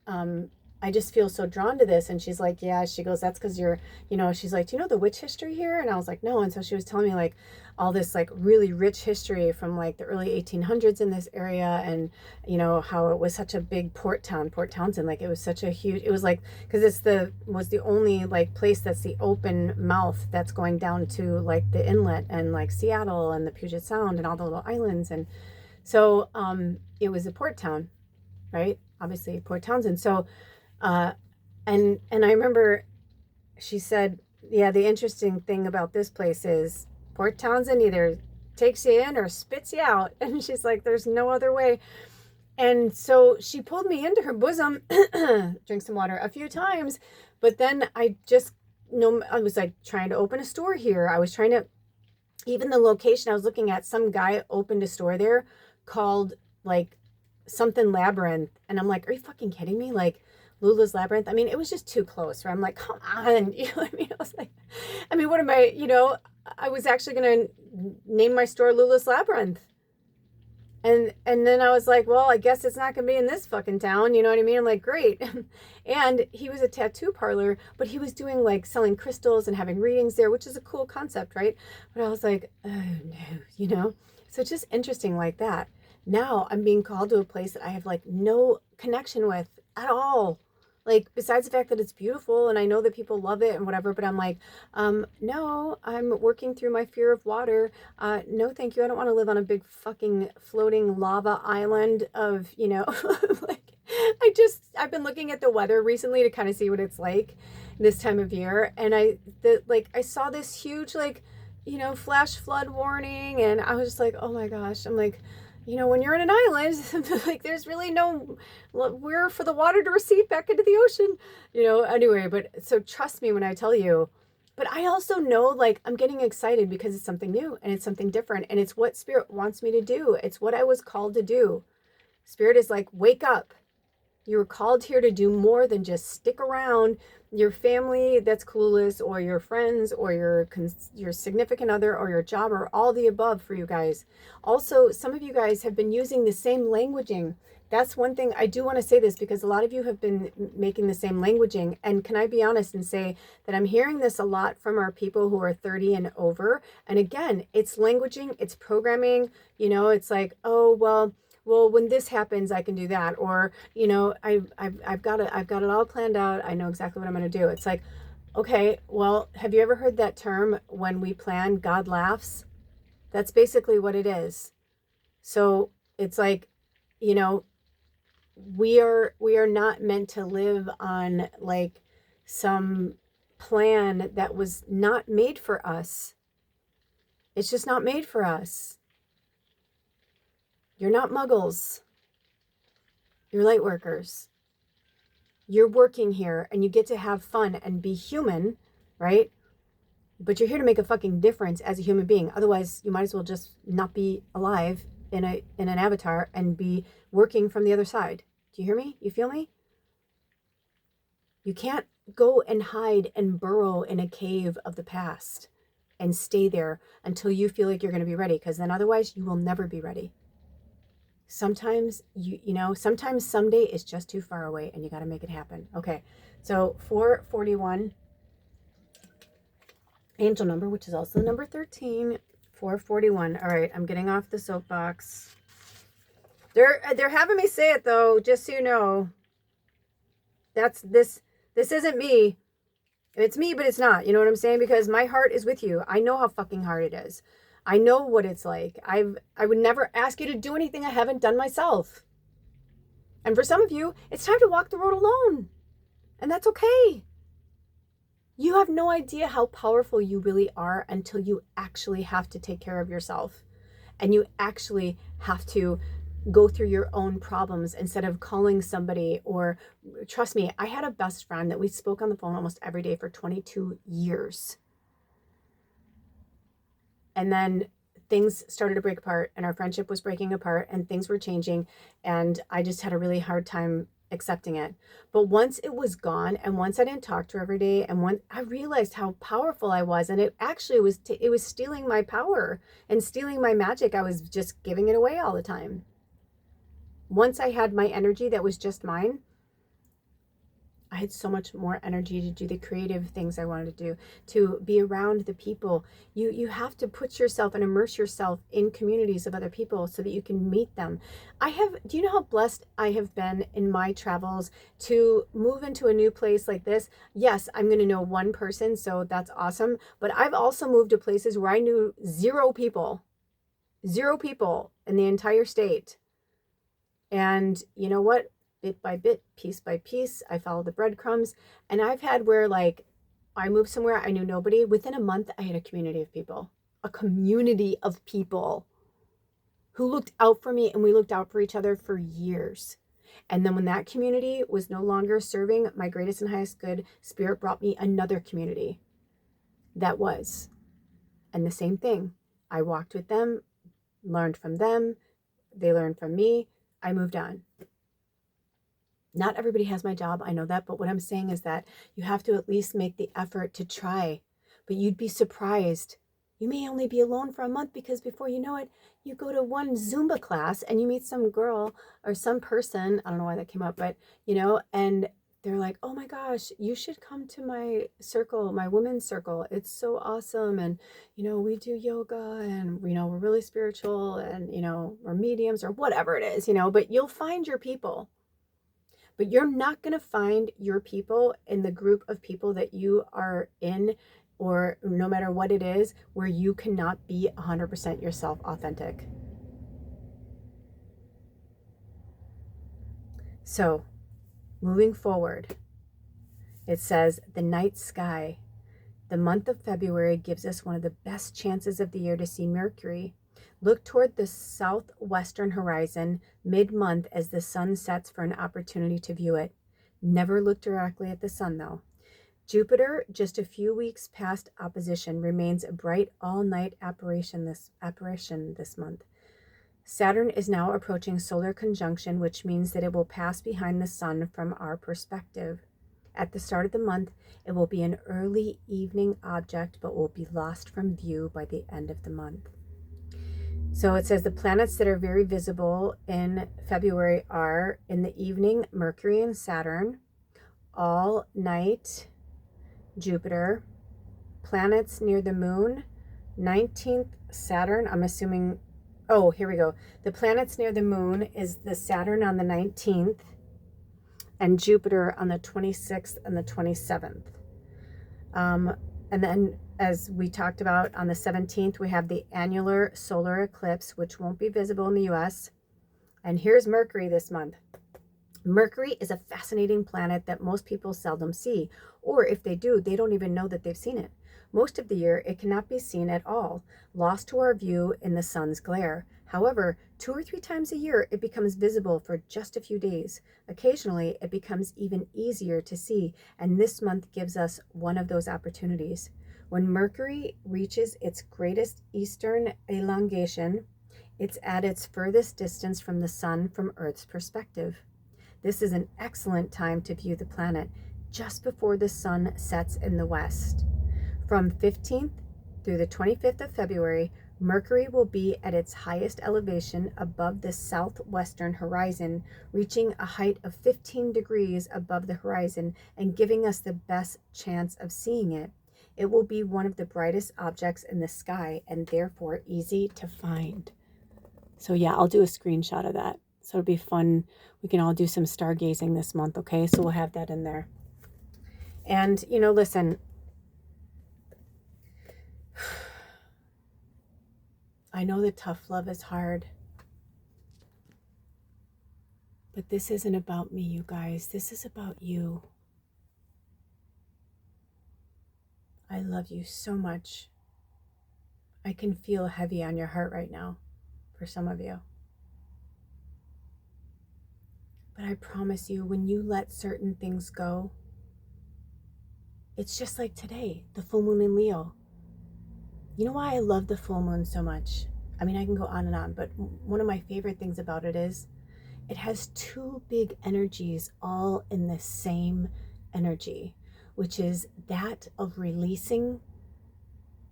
[SPEAKER 1] I just feel so drawn to this. And she's like, yeah, she goes, that's because you're, you know, she's like, do you know the witch history here? And I was like, no. And so she was telling me like all this like really rich history from like the early 1800s in this area. And, you know, how it was such a big port town, Port Townsend. Like it was such a huge, it was like, because was the only like place that's the open mouth that's going down to like the inlet and like Seattle and the Puget Sound and all the little islands. And so it was a port town, right? Obviously Port Townsend. So, and I remember she said, yeah, the interesting thing about this place is Port Townsend either takes you in or spits you out. And she's like, there's no other way. And so she pulled me into her bosom, drink some water, a few times. But then I was like trying to open a store here. I was trying to, even the location I was looking at, some guy opened a store there called like something Labyrinth. And I'm like, are you fucking kidding me? Like, Lula's Labyrinth. I mean, it was just too close where I'm like, come on. You know what I mean? I was like, I mean, what am I, you know, I was actually going to name my store Lula's Labyrinth. And then I was like, well, I guess it's not going to be in this fucking town. You know what I mean? I'm like, great. And he was a tattoo parlor, but he was doing like selling crystals and having readings there, which is a cool concept, right? But I was like, oh no, you know? So it's just interesting like that. Now I'm being called to a place that I have like no connection with at all. Like, besides the fact that it's beautiful and I know that people love it and whatever, but I'm like, no, I'm working through my fear of water. No, thank you. I don't want to live on a big fucking floating lava island of, you know, like, I've been looking at the weather recently to kind of see what it's like this time of year. And I saw this huge, like, you know, flash flood warning. And I was just like, oh my gosh. I'm like, you know, when you're in an island, like there's really where for the water to recede back into the ocean, you know, anyway, but so trust me when I tell you, but I also know like I'm getting excited because it's something new and it's something different and it's what Spirit wants me to do. It's what I was called to do. Spirit is like, wake up. You were called here to do more than just stick around your family that's clueless or your friends or your significant other or your job or all the above for you guys. Also, some of you guys have been using the same languaging. That's one thing I do want to say this because a lot of you have been making the same languaging. And can I be honest and say that I'm hearing this a lot from our people who are 30 and over. And again, it's languaging, it's programming, you know, it's like, oh, well, when this happens, I can do that. Or, you know, I've got it all planned out. I know exactly what I'm going to do. It's like, okay, well, have you ever heard that term, when we plan, God laughs? That's basically what it is. So it's like, you know, we are not meant to live on like some plan that was not made for us. It's just not made for us. You're not muggles. You're light workers. You're working here and you get to have fun and be human, right? But you're here to make a fucking difference as a human being. Otherwise, you might as well just not be alive in an avatar and be working from the other side. Do you hear me? You feel me? You can't go and hide and burrow in a cave of the past and stay there until you feel like you're going to be ready, because then otherwise you will never be ready. Sometimes sometimes someday is just too far away and you got to make it happen. Okay. So 441, angel number, which is also number 13, 441. All right, I'm getting off the soapbox. They're having me say it though, just so you know. This isn't me. It's me, but it's not. You know what I'm saying? Because my heart is with you. I know how fucking hard it is. I know what it's like. I would never ask you to do anything I haven't done myself. And for some of you, it's time to walk the road alone. And that's okay. You have no idea how powerful you really are until you actually have to take care of yourself. And you actually have to go through your own problems instead of calling somebody. Or trust me, I had a best friend that we spoke on the phone almost every day for 22 years. And then things started to break apart and our friendship was breaking apart and things were changing. And I just had a really hard time accepting it. But once it was gone and once I didn't talk to her every day and once I realized how powerful I was, and it actually was, it was stealing my power and stealing my magic. I was just giving it away all the time. Once I had my energy that was just mine, I had so much more energy to do the creative things I wanted to do, to be around the people. You have to put yourself and immerse yourself in communities of other people so that you can meet them. Do you know how blessed I have been in my travels to move into a new place like this? Yes, I'm going to know one person, so that's awesome. But I've also moved to places where I knew zero people in the entire state. And you know what? Bit by bit, piece by piece, I followed the breadcrumbs. And I've had where like I moved somewhere, I knew nobody. Within a month, I had a community of people who looked out for me, and we looked out for each other for years. And then when that community was no longer serving my greatest and highest good, Spirit brought me another community that was. And the same thing. I walked with them, learned from them. They learned from me. I moved on. Not everybody has my job, I know that, but what I'm saying is that you have to at least make the effort to try. But you'd be surprised. You may only be alone for a month because before you know it, you go to one Zumba class and you meet some girl or some person, I don't know why that came up, but and they're like, oh my gosh, you should come to my circle, my women's circle. It's so awesome. And, we do yoga and, we're really spiritual and, we're mediums or whatever it is, but you'll find your people. But you're not going to find your people in the group of people that you are in, or no matter what it is, where you cannot be 100% yourself authentic. So, moving forward, it says the night sky. The month of February gives us one of the best chances of the year to see Mercury. Look toward the southwestern horizon mid-month as the sun sets for an opportunity to view it. Never look directly at the sun, though. Jupiter, just a few weeks past opposition, remains a bright all-night apparition this month. Saturn is now approaching solar conjunction, which means that it will pass behind the sun from our perspective. At the start of the month, it will be an early evening object, but will be lost from view by the end of the month. So it says the planets that are very visible in February are, in the evening, Mercury and Saturn, all night, Jupiter, planets near the moon, 19th, Saturn, I'm assuming, oh, here we go. The planets near the moon is the Saturn on the 19th and Jupiter on the 26th and the 27th. And then, as we talked about, on the 17th, we have the annular solar eclipse, which won't be visible in the US. And here's Mercury this month. Mercury is a fascinating planet that most people seldom see, or if they do, they don't even know that they've seen it. Most of the year, it cannot be seen at all, lost to our view in the sun's glare. However, 2 or 3 times a year, it becomes visible for just a few days. Occasionally, it becomes even easier to see, and this month gives us one of those opportunities. When Mercury reaches its greatest eastern elongation, it's at its furthest distance from the sun from Earth's perspective. This is an excellent time to view the planet just before the sun sets in the west. From 15th through the 25th of February, Mercury will be at its highest elevation above the southwestern horizon, reaching a height of 15 degrees above the horizon and giving us the best chance of seeing it. It will be one of the brightest objects in the sky and therefore easy to find. So yeah, I'll do a screenshot of that. So it'll be fun. We can all do some stargazing this month, okay? So we'll have that in there. And, you know, listen, I know that tough love is hard, but this isn't about me, you guys. This is about you. I love you so much. I can feel heavy on your heart right now for some of you. But I promise you, when you let certain things go, it's just like today, the full moon in Leo. You know why I love the full moon so much? I mean, I can go on and on, but one of my favorite things about it is it has two big energies all in the same energy, which is that of releasing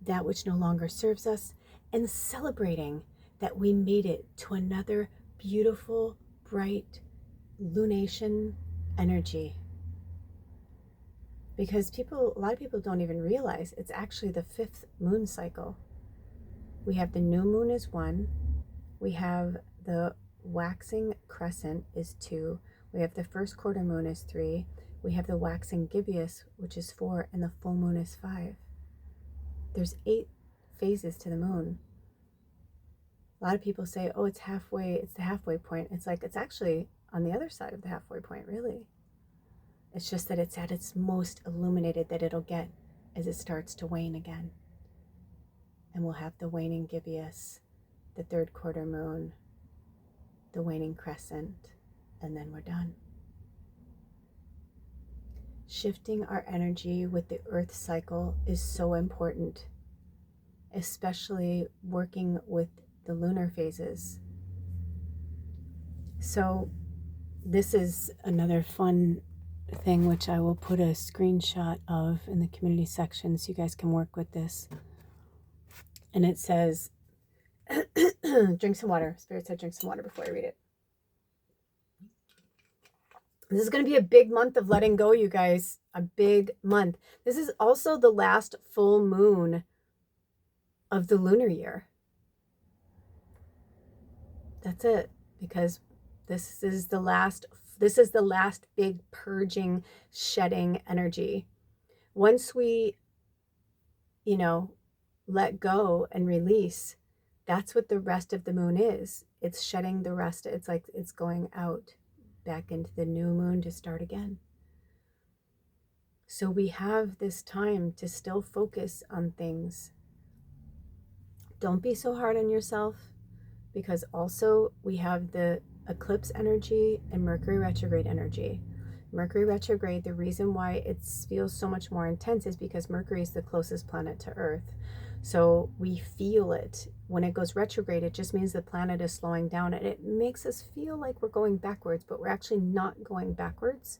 [SPEAKER 1] that which no longer serves us and celebrating that we made it to another beautiful, bright lunation energy. Because a lot of people don't even realize it's actually the 5th moon cycle. We have the new moon is 1. We have the waxing crescent is 2. We have the first quarter moon is 3. We have the waxing gibbous, which is 4, and the full moon is 5. There's 8 phases to the moon. A lot of people say, oh, it's the halfway point. It's like, it's actually on the other side of the halfway point, really. It's just that it's at its most illuminated that it'll get as it starts to wane again. And we'll have the waning gibbous, the 3rd quarter moon, the waning crescent, and then we're done. Shifting our energy with the earth cycle is so important, especially working with the lunar phases. So this is another fun thing which I will put a screenshot of in the community section so you guys can work with this. And it says, drink some water. Spirit said drink some water before I read it. This is going to be a big month of letting go, you guys. A big month. This is also the last full moon of the lunar year. That's it. Because this is the last big purging, shedding energy. Once we, let go and release, that's what the rest of the moon is. It's shedding the rest. It's like it's going out back into the new moon to start again. So we have this time to still focus on things. Don't be so hard on yourself, because also we have the eclipse energy and Mercury retrograde energy. Mercury retrograde, the reason why it feels so much more intense is because Mercury is the closest planet to Earth. So we feel it. When it goes retrograde, it just means the planet is slowing down, and it makes us feel like we're going backwards, but we're actually not going backwards.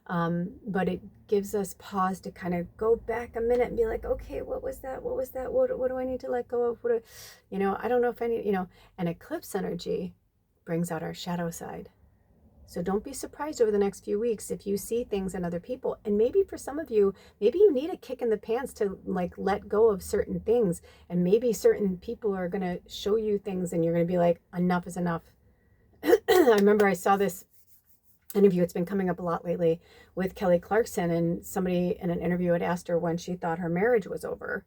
[SPEAKER 1] But it gives us pause to kind of go back a minute and be like, okay, what was that? What was that? What do I need to let go of? I don't know if I need, and eclipse energy brings out our shadow side. So don't be surprised over the next few weeks if you see things in other people. And maybe for some of you, maybe you need a kick in the pants to let go of certain things. And maybe certain people are going to show you things and you're going to be like, enough is enough. I remember I saw this interview, it's been coming up a lot lately, with Kelly Clarkson, and somebody in an interview had asked her when she thought her marriage was over.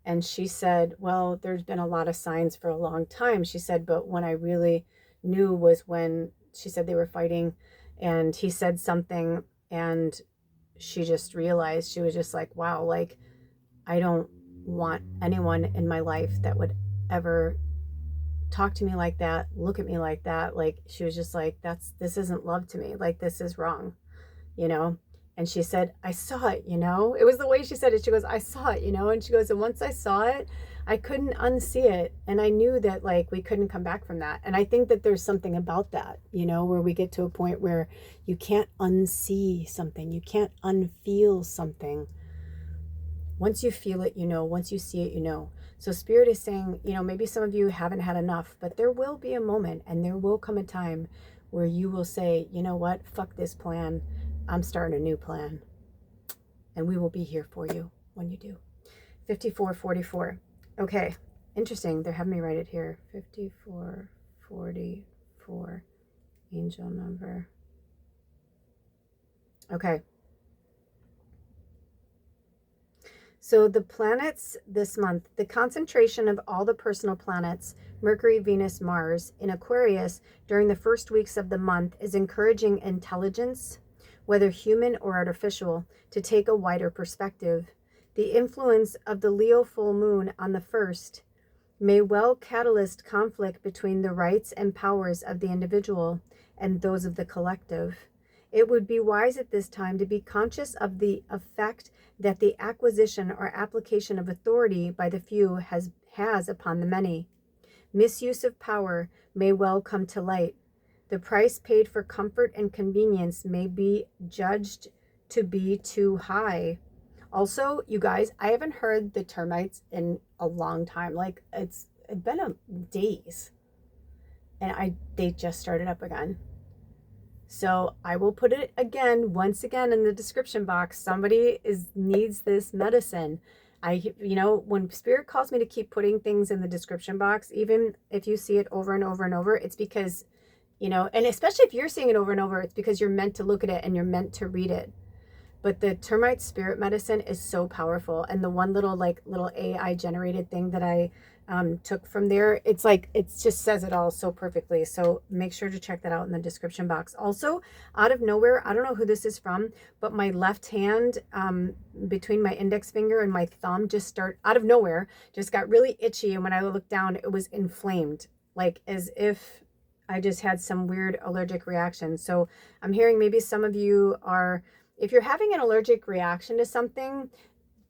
[SPEAKER 1] And she said, well, there's been a lot of signs for a long time. She said, but when I really knew was when, she said, they were fighting and he said something, and she just realized, she was just like, wow, I don't want anyone in my life that would ever talk to me like that, look at me like that. She was just like, this isn't love to me. This is wrong, And she said, I saw it, It was the way she said it. She goes, I saw it, And she goes, and once I saw it, I couldn't unsee it. And I knew that we couldn't come back from that. And I think that there's something about that, where we get to a point where you can't unsee something. You can't unfeel something. Once you feel it, you know. Once you see it, you know. So Spirit is saying, you know, maybe some of you haven't had enough, but there will be a moment and there will come a time where you will say, you know what, fuck this plan. I'm starting a new plan. And we will be here for you when you do. 5444. Okay, interesting. They're having me write it here. 5444, angel number. Okay. So the planets this month, the concentration of all the personal planets, Mercury, Venus, Mars, in Aquarius during the first weeks of the month is encouraging intelligence, whether human or artificial, to take a wider perspective. The influence of the Leo full moon on the 1st may well catalyst conflict between the rights and powers of the individual and those of the collective. It would be wise at this time to be conscious of the effect that the acquisition or application of authority by the few has upon the many. Misuse of power may well come to light. The price paid for comfort and convenience may be judged to be too high. Also, you guys, I haven't heard the termites in a long time. Like, it's been days. And they just started up again. So I will put it once again in the description box. Somebody needs this medicine. When Spirit calls me to keep putting things in the description box, even if you see it over and over and over, it's because, and especially if you're seeing it over and over, it's because you're meant to look at it and you're meant to read it. But the termite spirit medicine is so powerful. And the one little AI generated thing that I took from there, it just says it all so perfectly. So make sure to check that out in the description box. Also, out of nowhere, I don't know who this is from, but my left hand between my index finger and my thumb out of nowhere, just got really itchy. And when I looked down, it was inflamed, like as if I just had some weird allergic reaction. So I'm hearing maybe some of you if you're having an allergic reaction to something,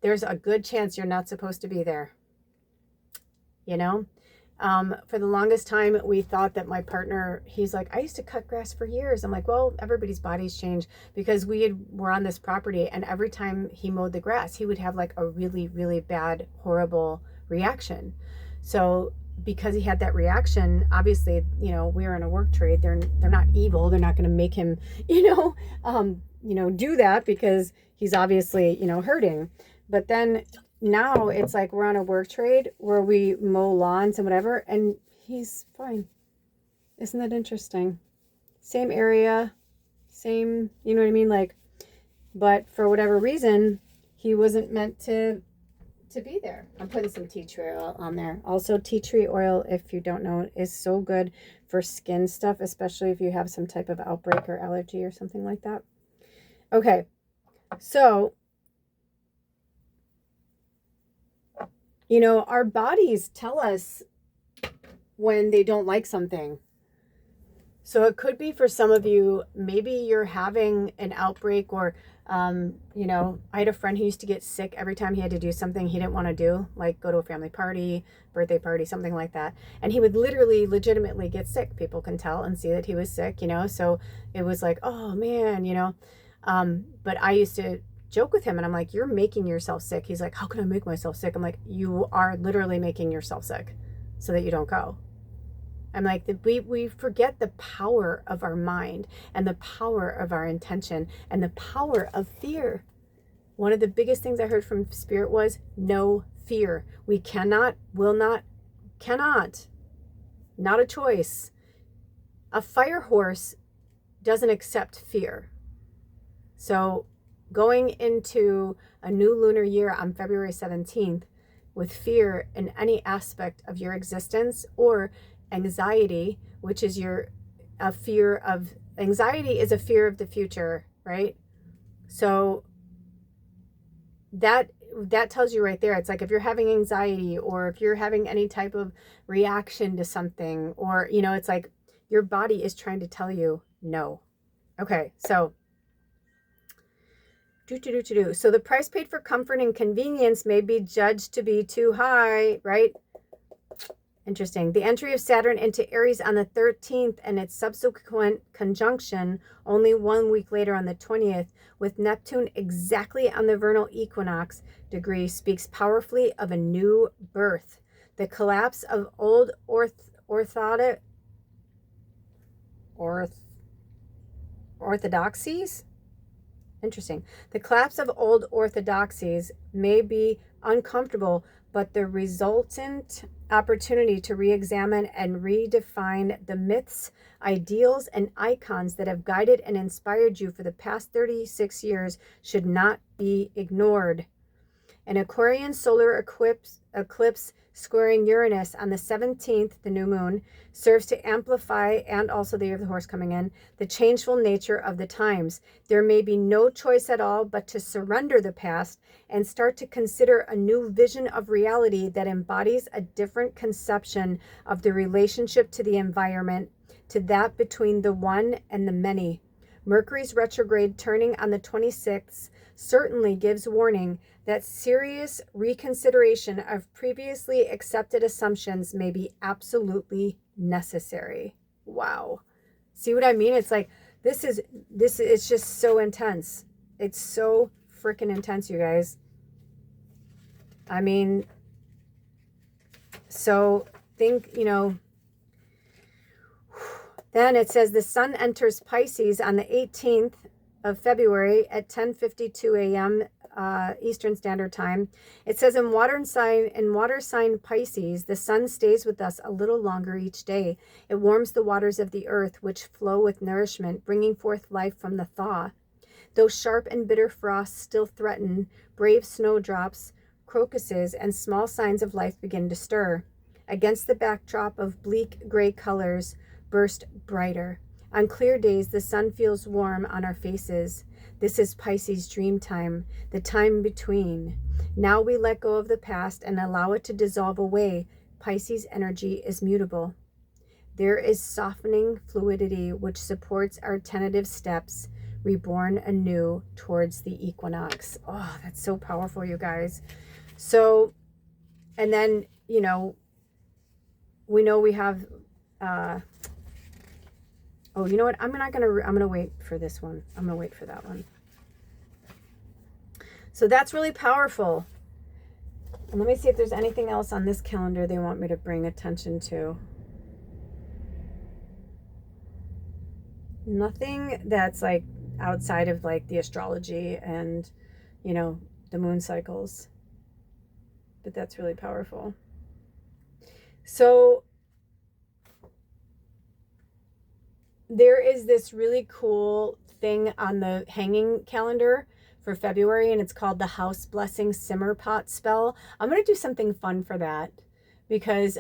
[SPEAKER 1] there's a good chance you're not supposed to be there. For the longest time, we thought that my partner, he's like, I used to cut grass for years. I'm like, well, everybody's bodies change, because were on this property, and every time he mowed the grass, he would have like a really, really bad, horrible reaction. So because he had that reaction, obviously, we're in a work trade. They're not evil. They're not going to make him, do that, because he's obviously, hurting. But then now it's like we're on a work trade where we mow lawns and whatever, and he's fine. Isn't that interesting? Same area, same, you know what I mean? But for whatever reason, he wasn't meant to be there. I'm putting some tea tree oil on there. Also, tea tree oil, if you don't know, is so good for skin stuff, especially if you have some type of outbreak or allergy or something like that. Okay, so, our bodies tell us when they don't like something. So it could be for some of you, maybe you're having an outbreak, or, I had a friend who used to get sick every time he had to do something he didn't want to do, like go to a family party, birthday party, something like that. And he would legitimately get sick. People can tell and see that he was sick, so it was like, oh man, but I used to joke with him, and I'm like, you're making yourself sick. He's like, how can I make myself sick? I'm like, you are literally making yourself sick so that you don't go. I'm like, we forget the power of our mind and the power of our intention and the power of fear. One of the biggest things I heard from Spirit was no fear. We cannot, will not, cannot. Not a choice. A fire horse doesn't accept fear. So going into a new lunar year on February 17th with fear in any aspect of your existence, or anxiety, which is anxiety is a fear of the future, right? So that tells you right there, it's like if you're having anxiety, or if you're having any type of reaction to something, or, it's like your body is trying to tell you no. Okay, so So the price paid for comfort and convenience may be judged to be too high, right? Interesting. The entry of Saturn into Aries on the 13th and its subsequent conjunction only 1 week later on the 20th with Neptune exactly on the vernal equinox degree speaks powerfully of a new birth. The collapse of old orthodoxies? Interesting. The collapse of old orthodoxies may be uncomfortable, but the resultant opportunity to re-examine and redefine the myths, ideals, and icons that have guided and inspired you for the past 36 years should not be ignored. An Aquarian solar eclipse squaring Uranus on the 17th, the new moon, serves to amplify, and also the year of the horse coming in, the changeful nature of the times. There may be no choice at all but to surrender the past and start to consider a new vision of reality that embodies a different conception of the relationship to the environment, to that between the one and the many. Mercury's retrograde turning on the 26th certainly gives warning that serious reconsideration of previously accepted assumptions may be absolutely necessary. Wow. See what I mean? It's like, it's just so intense. It's so freaking intense, you guys. I mean, so think, then it says the sun enters Pisces on the 18th of February at 10:52 a.m. Eastern Standard Time. It says in water sign Pisces, the sun stays with us a little longer each day. It warms the waters of the earth, which flow with nourishment, bringing forth life from the thaw. Though sharp and bitter frosts still threaten, brave snowdrops, crocuses, and small signs of life begin to stir. Against the backdrop of bleak gray colors, burst brighter. On clear days, the sun feels warm on our faces. This is Pisces dream time, the time between. Now we let go of the past and allow it to dissolve away. Pisces energy is mutable. There is softening fluidity which supports our tentative steps, reborn anew towards the equinox. Oh, that's so powerful, you guys. So, and then, we know we have, oh, you know what? I'm going to wait for this one. I'm going to wait for that one. So that's really powerful. And let me see if there's anything else on this calendar they want me to bring attention to. Nothing that's like outside of like the astrology and, the moon cycles. But that's really powerful. So there is this really cool thing on the hanging calendar for February, and it's called the House Blessing Simmer Pot Spell. I'm going to do something fun for that because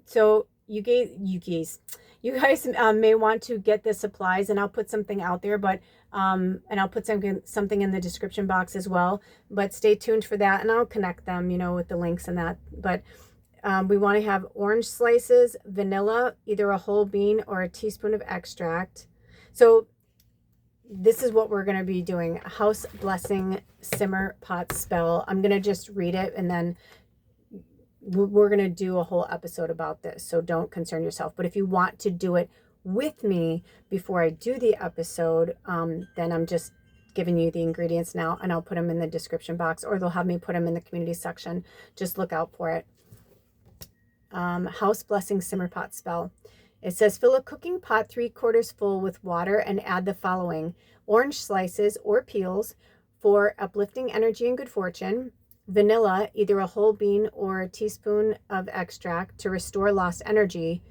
[SPEAKER 1] so you guys may want to get the supplies, and I'll put something out there, but and I'll put something in the description box as well, but stay tuned for that, and I'll connect them, with the links and that. But we want to have orange slices, vanilla, either a whole bean or a teaspoon of extract. So this is what we're going to be doing. House Blessing Simmer Pot Spell. I'm going to just read it, and then we're going to do a whole episode about this. So don't concern yourself. But if you want to do it with me before I do the episode, then I'm just giving you the ingredients now, and I'll put them in the description box, or they'll have me put them in the community section. Just look out for it. House Blessing Simmer Pot Spell. It says, fill a cooking pot 3/4 full with water and add the following: orange slices or peels for uplifting energy and good fortune, vanilla, either a whole bean or a teaspoon of extract to restore lost energy,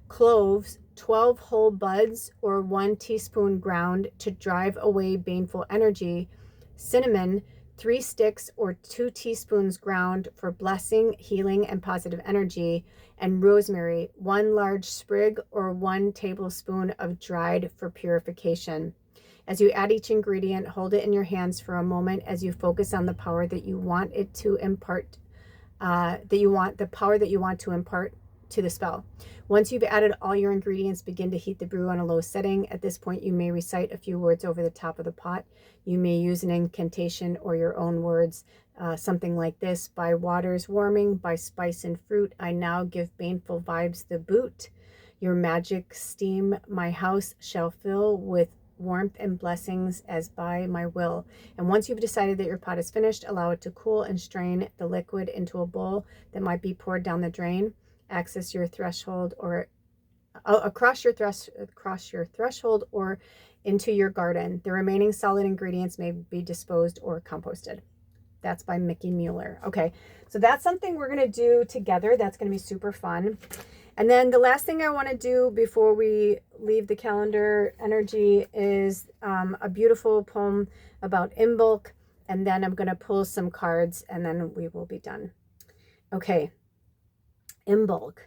[SPEAKER 1] cloves, 12 whole buds or 1 teaspoon ground to drive away baneful energy, cinnamon, 3 sticks or 2 teaspoons ground for blessing, healing, and positive energy, and rosemary, 1 large sprig or 1 tablespoon of dried for purification. As you add each ingredient, hold it in your hands for a moment as you focus on the power that you want it to impart, the power that you want to impart to the spell. Once you've added all your ingredients, begin to heat the brew on a low setting. At this point, you may recite a few words over the top of the pot. You may use an incantation or your own words, something like this: by waters warming, by spice and fruit, I now give baneful vibes the boot. Your magic steam my house shall fill with warmth and blessings as by my will. And once you've decided that your pot is finished, allow it to cool and strain the liquid into a bowl that might be poured down the drain. Access your threshold or across your threshold or into your garden. The remaining solid ingredients may be disposed or composted. That's by Mickey Mueller. Okay, so that's something we're going to do together. That's going to be super fun. And then the last thing I want to do before we leave the calendar energy is a beautiful poem about Imbolc. And then I'm going to pull some cards and then we will be done. Okay, Imbolc.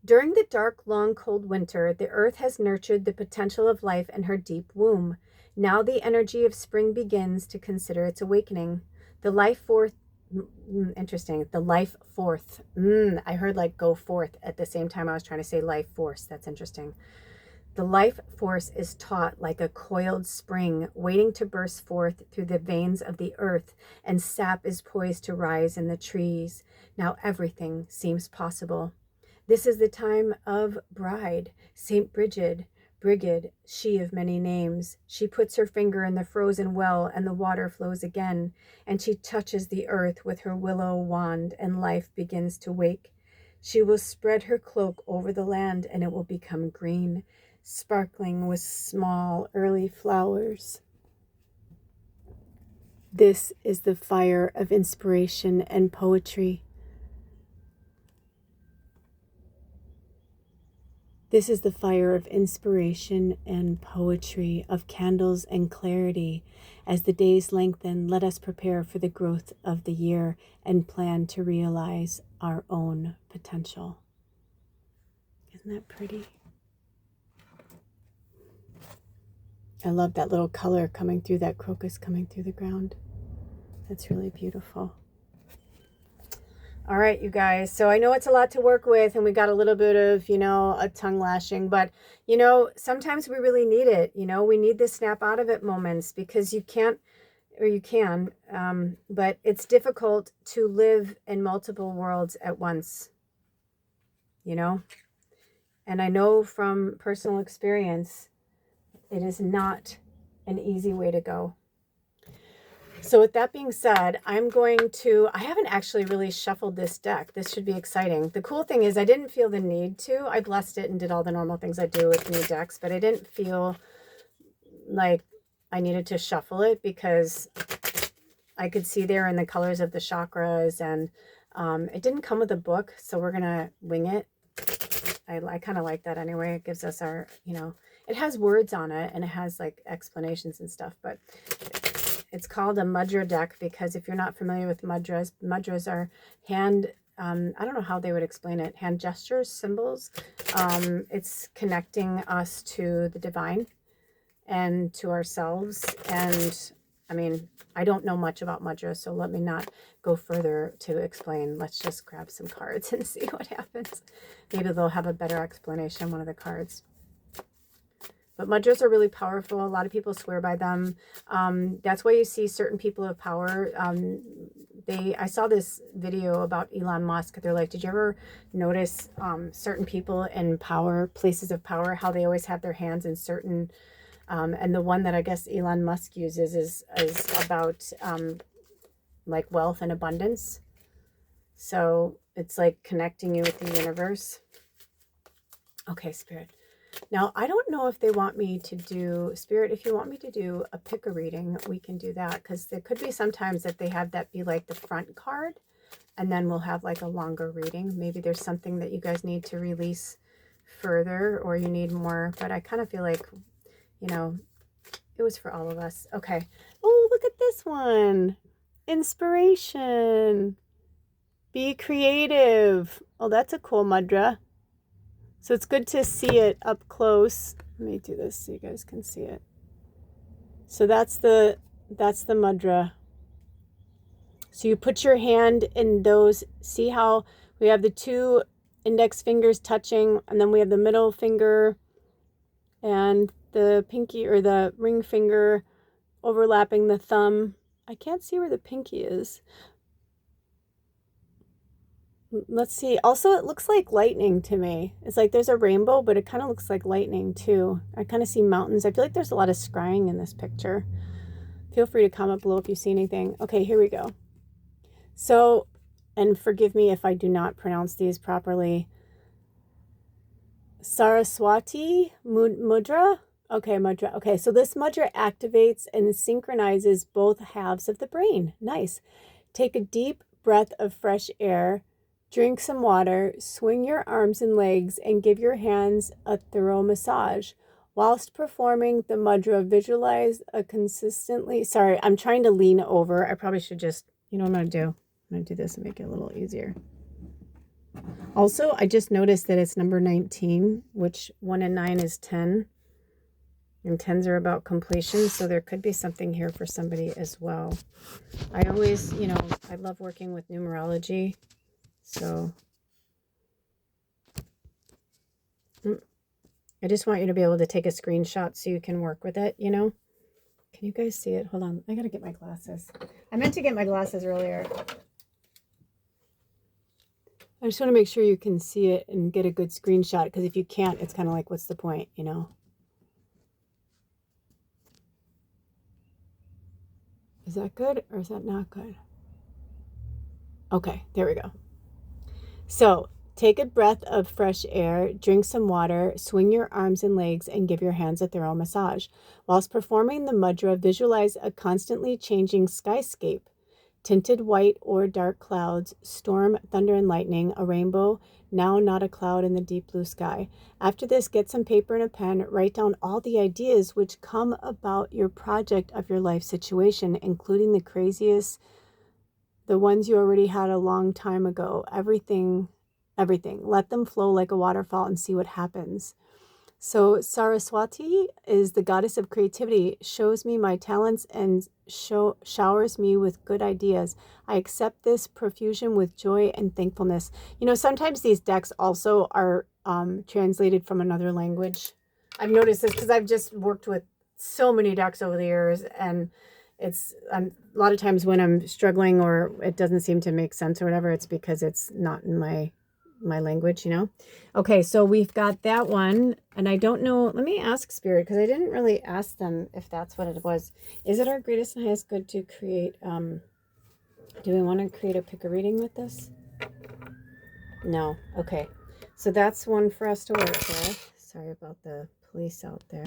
[SPEAKER 1] During the dark, long, cold winter, the earth has nurtured the potential of life in her deep womb. Now the energy of spring begins to consider its awakening. The life forth, interesting, the life forth. I heard like go forth at the same time I was trying to say life force. That's interesting. The life force is taut like a coiled spring, waiting to burst forth through the veins of the earth, and sap is poised to rise in the trees. Now everything seems possible. This is the time of bride, Saint Brigid, she of many names. She puts her finger in the frozen well, and the water flows again, and she touches the earth with her willow wand, and life begins to wake. She will spread her cloak over the land, and it will become green, sparkling with small early flowers. This is the fire of inspiration and poetry. This is the fire of inspiration and poetry, of candles and clarity. As the days lengthen, let us prepare for the growth of the year and plan to realize our own potential. Isn't that pretty? I love that little color coming through, that crocus coming through the ground. That's really beautiful. All right, you guys. So I know it's a lot to work with and we got a little bit of, a tongue lashing, but, sometimes we really need it. We need the snap out of it moments because you can't, or you can, but it's difficult to live in multiple worlds at once, And I know from personal experience, it is not an easy way to go. So with that being said, I haven't actually really shuffled this deck. This should be exciting. The cool thing is I didn't feel the need to. I blessed it and did all the normal things I do with new decks, but I didn't feel like I needed to shuffle it because I could see there in the colors of the chakras, and it didn't come with a book, so we're going to wing it. I kind of like that anyway. It gives us our, it has words on it and it has like explanations and stuff, but it's called a mudra deck because if you're not familiar with mudras are hand, I don't know how they would explain it, hand gestures, symbols. It's connecting us to the divine and to ourselves. And I mean, I don't know much about mudras, so let me not go further to explain. Let's just grab some cards and see what happens. Maybe they'll have a better explanation on one of the cards. But mudras are really powerful. A lot of people swear by them. That's why you see certain people of power. I saw this video about Elon Musk. They're like, did you ever notice certain people in power, places of power, how they always have their hands in certain, and the one that I guess Elon Musk uses is about like wealth and abundance. So it's like connecting you with the universe. Okay, Spirit. Now, I don't know if they want me to do, Spirit, if you want me to do a pick a reading, we can do that. Because there could be sometimes that they have that be like the front card. And then we'll have like a longer reading. Maybe there's something that you guys need to release further or you need more. But I kind of feel like, it was for all of us. Okay. Oh, look at this one. Inspiration. Be creative. Oh, that's a cool mudra. So it's good to see it up close. Let me do this so you guys can see it. So that's the mudra. So you put your hand in those. See how we have the two index fingers touching, and then we have the middle finger and the pinky or the ring finger overlapping the thumb. I can't see where the pinky is. Let's see. Also, it looks like lightning to me. It's like there's a rainbow, but it kind of looks like lightning too. I kind of see mountains. I feel like there's a lot of scrying in this picture. Feel free to comment below if you see anything. Okay, here we go. So, and forgive me if I do not pronounce these properly. Saraswati mudra. Okay, mudra. Okay, so this mudra activates and synchronizes both halves of the brain. Nice. Take a deep breath of fresh air. Drink some water, swing your arms and legs, and give your hands a thorough massage. Whilst performing the mudra, visualize a consistently... Sorry, I'm trying to lean over. I probably should just... You know what I'm going to do? I'm going to do this and make it a little easier. Also, I just noticed that it's number 19, which 1 and 9 is 10. And 10s are about completion, so there could be something here for somebody as well. I always, you know, I love working with numerology. So I just want you to be able to take a screenshot so you can work with it, you know. Can you guys see it? Hold on. I got to get my glasses. I meant to get my glasses earlier. I just want to make sure you can see it and get a good screenshot, because if you can't, it's kind of like, what's the point, you know? Is that good or is that not good? Okay, there we go. So take a breath of fresh air, drink some water, swing your arms and legs, and give your hands a thorough massage. Whilst performing the mudra, visualize a constantly changing skyscape, tinted white or dark clouds, storm, thunder and lightning, a rainbow, now not a cloud in the deep blue sky. After this, get some paper and a pen, write down all the ideas which come about your project of your life situation, including the craziest, the ones you already had a long time ago, everything. Let them flow like a waterfall and see what happens. So Saraswati is the goddess of creativity, shows me my talents and showers me with good ideas. I accept this profusion with joy and thankfulness. You know, sometimes these decks also are translated from another language. I've noticed this because I've just worked with so many decks over the years, and it's a lot of times when I'm struggling or it doesn't seem to make sense or whatever, it's because it's not in my language, you know. Okay, so we've got that one, and I don't know, let me ask Spirit, because I didn't really ask them if that's what it was. Is it our greatest and highest good to create, do we want to create a pick a reading with this? No. Okay, so that's one for us to work with. Sorry about the police out there.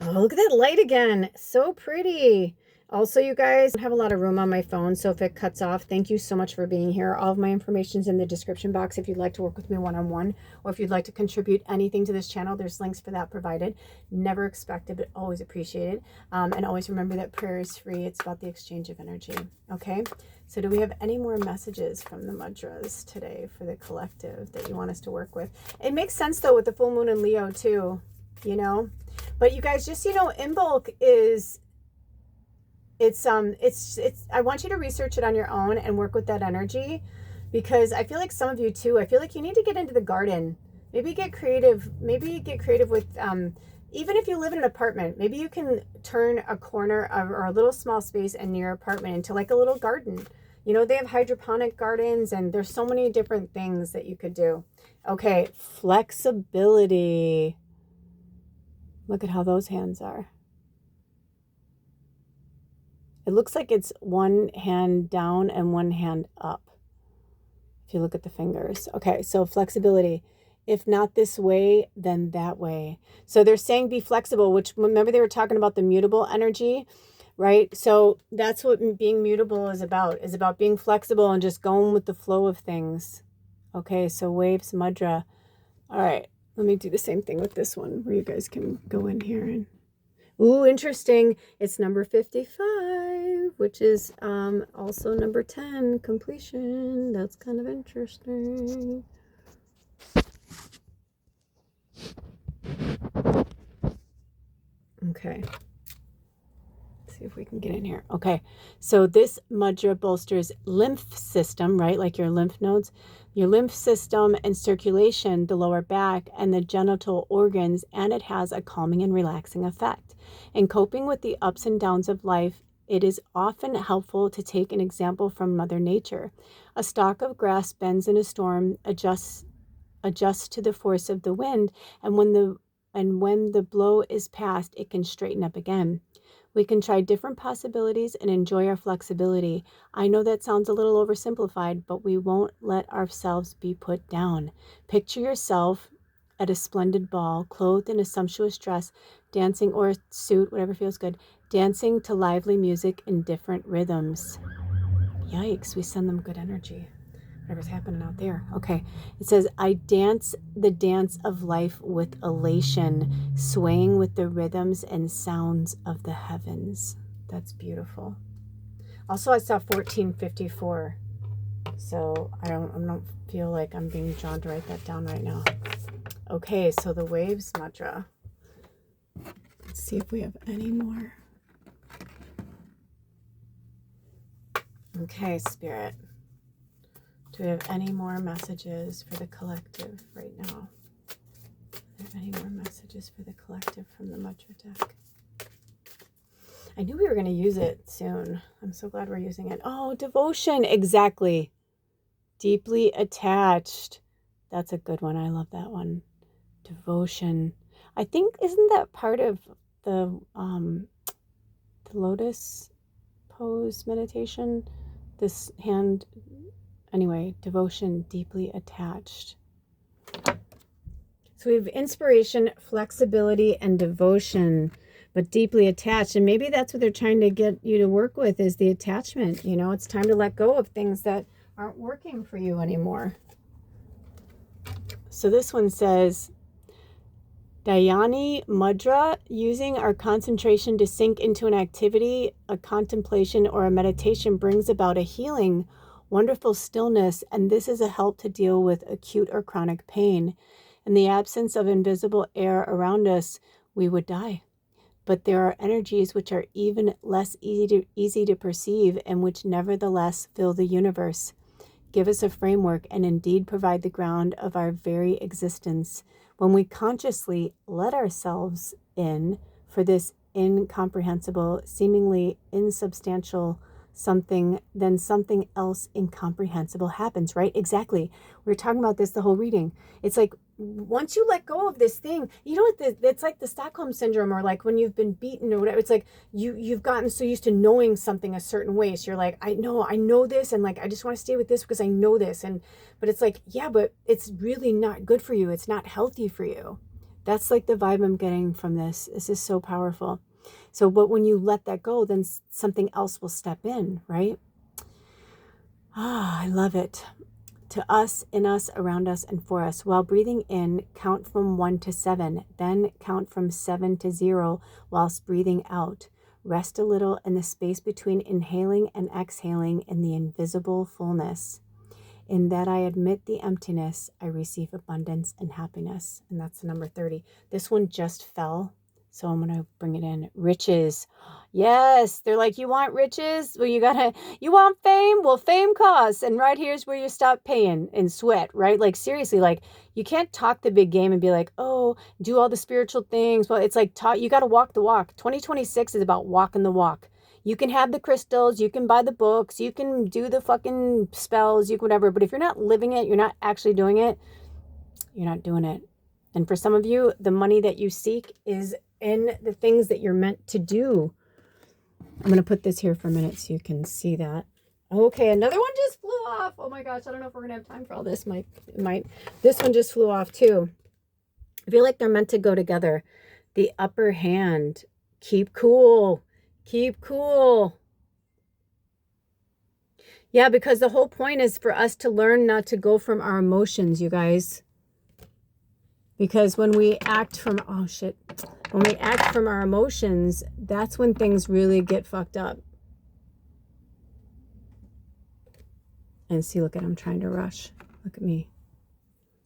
[SPEAKER 1] Oh, look at that light again. So pretty. Also, you guys, I have a lot of room on my phone, so if it cuts off, thank you so much for being here. All of my information is in the description box if you'd like to work with me one-on-one, or if you'd like to contribute anything to this channel, there's links for that provided. Never expected, but always appreciated. And always remember that prayer is free. It's about the exchange of energy. Okay, so do we have any more messages from the mudras today for the collective that you want us to work with? It makes sense, though, with the full moon in Leo, too, you know? But you guys, just, you know, Imbolc is... It's I want you to research it on your own and work with that energy, because I feel like some of you too, I feel like you need to get into the garden. Maybe get creative with, even if you live in an apartment, maybe you can turn a corner of, or a little small space in your apartment into like a little garden. You know, they have hydroponic gardens, and there's so many different things that you could do. Okay, flexibility. Look at how those hands are. It looks like it's one hand down and one hand up, if you look at the fingers. Okay, so flexibility. If not this way, then that way. So they're saying be flexible, which, remember they were talking about the mutable energy, right? So that's what being mutable is about being flexible and just going with the flow of things. Okay, so waves, mudra. All right, let me do the same thing with this one where you guys can go in here and... Ooh, interesting. It's number 55, which is also number 10, completion. That's kind of interesting. Okay. Let's see if we can get in here. Okay, so this mudra bolsters lymph system, right? Like your lymph nodes, your lymph system and circulation, the lower back and the genital organs, and it has a calming and relaxing effect. In coping with the ups and downs of life, it is often helpful to take an example from Mother Nature. A stalk of grass bends in a storm, adjusts to the force of the wind, and when the blow is past, it can straighten up again. We can try different possibilities and enjoy our flexibility. I know that sounds a little oversimplified, but we won't let ourselves be put down. Picture yourself at a splendid ball, clothed in a sumptuous dress, dancing, or a suit, whatever feels good, dancing to lively music in different rhythms. Yikes, we send them good energy. Whatever's happening out there. Okay, it says, I dance the dance of life with elation, swaying with the rhythms and sounds of the heavens. That's beautiful. Also, I saw 1454, so I don't feel like I'm being drawn to write that down right now. Okay, so the waves mudra. Let's see if we have any more. Okay, Spirit. Do we have any more messages for the collective right now? Do we have any more messages for the collective from the mudra deck? I knew we were going to use it soon. I'm so glad we're using it. Oh, devotion. Exactly. Deeply attached. That's a good one. I love that one. Devotion. I think, isn't that part of the lotus pose meditation? This hand, anyway, devotion, deeply attached. So we have inspiration, flexibility, and devotion, but deeply attached. And maybe that's what they're trying to get you to work with, is the attachment. You know, it's time to let go of things that aren't working for you anymore. So this one says, Dhyani Mudra, using our concentration to sink into an activity, a contemplation, or a meditation brings about a healing, wonderful stillness, and this is a help to deal with acute or chronic pain. In the absence of invisible air around us, we would die. But there are energies which are even less easy to perceive and which nevertheless fill the universe, give us a framework, and indeed provide the ground of our very existence. When we consciously let ourselves in for this incomprehensible, seemingly insubstantial something, then something else incomprehensible happens, right? Exactly. We were talking about this the whole reading. It's like, once you let go of this thing, you know what, it's like the Stockholm syndrome, or like when you've been beaten or whatever. It's like you've gotten so used to knowing something a certain way, so you're like, I know this, and like I just want to stay with this because I know this. But it's like, yeah, but it's really not good for you. It's not healthy for you. That's like the vibe I'm getting from this. This is so powerful. So, but when you let that go, then something else will step in, right? I love it. To us, in us, around us, and for us. While breathing in, count from 1 to 7, then count from 7 to 0 whilst breathing out. Rest a little in the space between inhaling and exhaling in the invisible fullness. In that I admit the emptiness, I receive abundance and happiness. And that's the number 30. This one just fell, so I'm going to bring it in. Riches. Yes, they're like, you want riches? Well, you want fame? Well, fame costs. And right here's where you stop paying and sweat, right? Like, seriously, like, you can't talk the big game and be like, oh, do all the spiritual things. Well, it's like, you got to walk the walk. 2026 is about walking the walk. You can have the crystals, you can buy the books, you can do the fucking spells, you can whatever. But if you're not living it, you're not actually doing it, you're not doing it. And for some of you, the money that you seek is in the things that you're meant to do. I'm going to put this here for a minute so you can see that. Okay, another one just flew off. Oh my gosh, I don't know if we're going to have time for all this. This one just flew off too. I feel like they're meant to go together. The upper hand. Keep cool. Keep cool. Yeah, because the whole point is for us to learn not to go from our emotions, you guys. Because when we act from, when we act from our emotions, that's when things really get fucked up. And see, look at, I'm trying to rush. Look at me.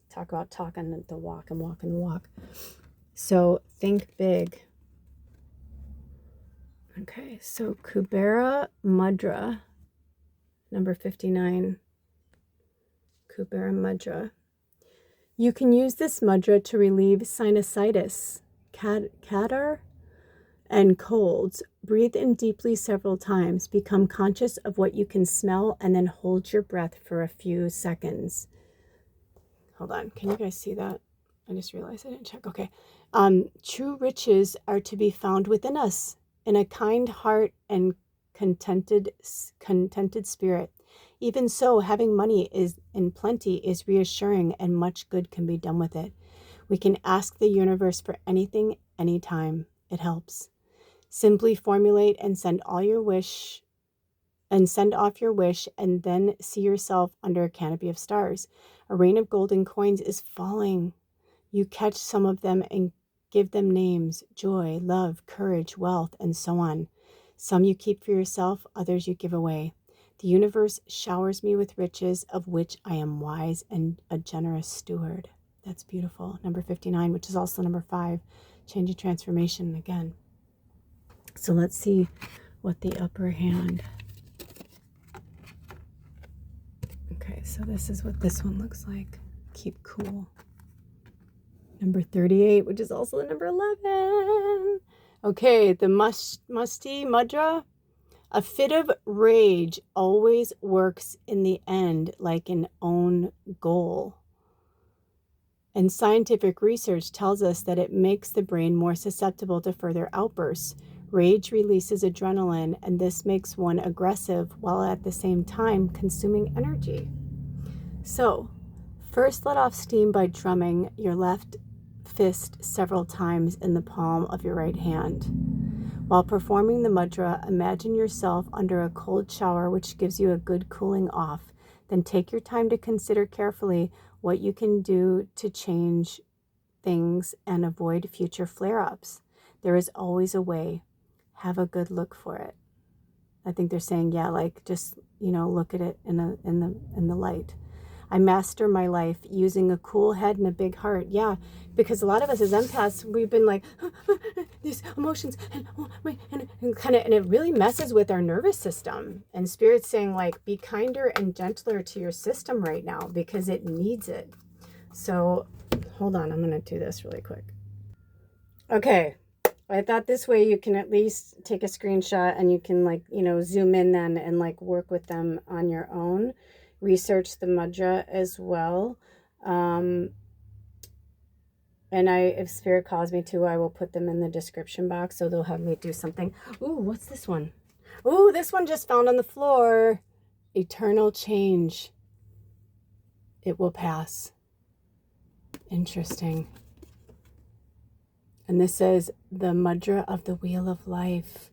[SPEAKER 1] Talk about talking the walk and walking the walk. So think big. Okay, so Kubera Mudra, number 59. Kubera Mudra. You can use this mudra to relieve sinusitis, catarrh, and colds. Breathe in deeply several times. Become conscious of what you can smell and then hold your breath for a few seconds. Hold on. Can you guys see that? I just realized I didn't check. Okay. True riches are to be found within us in a kind heart and contented spirit. Even so, having money is in plenty is reassuring and much good can be done with it. We can ask the universe for anything, anytime. It helps. Simply formulate and send off your wish and then see yourself under a canopy of stars. A rain of golden coins is falling. You catch some of them and give them names: joy, love, courage, wealth, and so on. Some you keep for yourself, others you give away. The universe showers me with riches, of which I am wise and a generous steward. That's beautiful. Number 59, which is also number 5, change and transformation again. So let's see what the upper hand. Okay, so this is what this one looks like. Keep cool. Number 38, which is also the number 11. Okay, the musty mudra. A fit of rage always works in the end like an own goal. And scientific research tells us that it makes the brain more susceptible to further outbursts. Rage releases adrenaline, and this makes one aggressive while at the same time consuming energy. So, first let off steam by drumming your left fist several times in the palm of your right hand. While performing the mudra, imagine yourself under a cold shower, which gives you a good cooling off. Then take your time to consider carefully what you can do to change things and avoid future flare-ups. There is always a way. Have a good look for it. I think they're saying, yeah, like just, look at it in the light. I master my life using a cool head and a big heart. Yeah, because a lot of us as empaths, we've been like, these emotions, and it really messes with our nervous system. And Spirit's saying, like, be kinder and gentler to your system right now because it needs it. So hold on, I'm going to do this really quick. Okay, I thought this way you can at least take a screenshot and you can zoom in then and work with them on your own. Research the mudra as well. And if Spirit calls me to, I will put them in the description box so they'll have me do something. Ooh, what's this one? Ooh, this one just found on the floor. Eternal change. It will pass. Interesting. And this says the mudra of the wheel of life.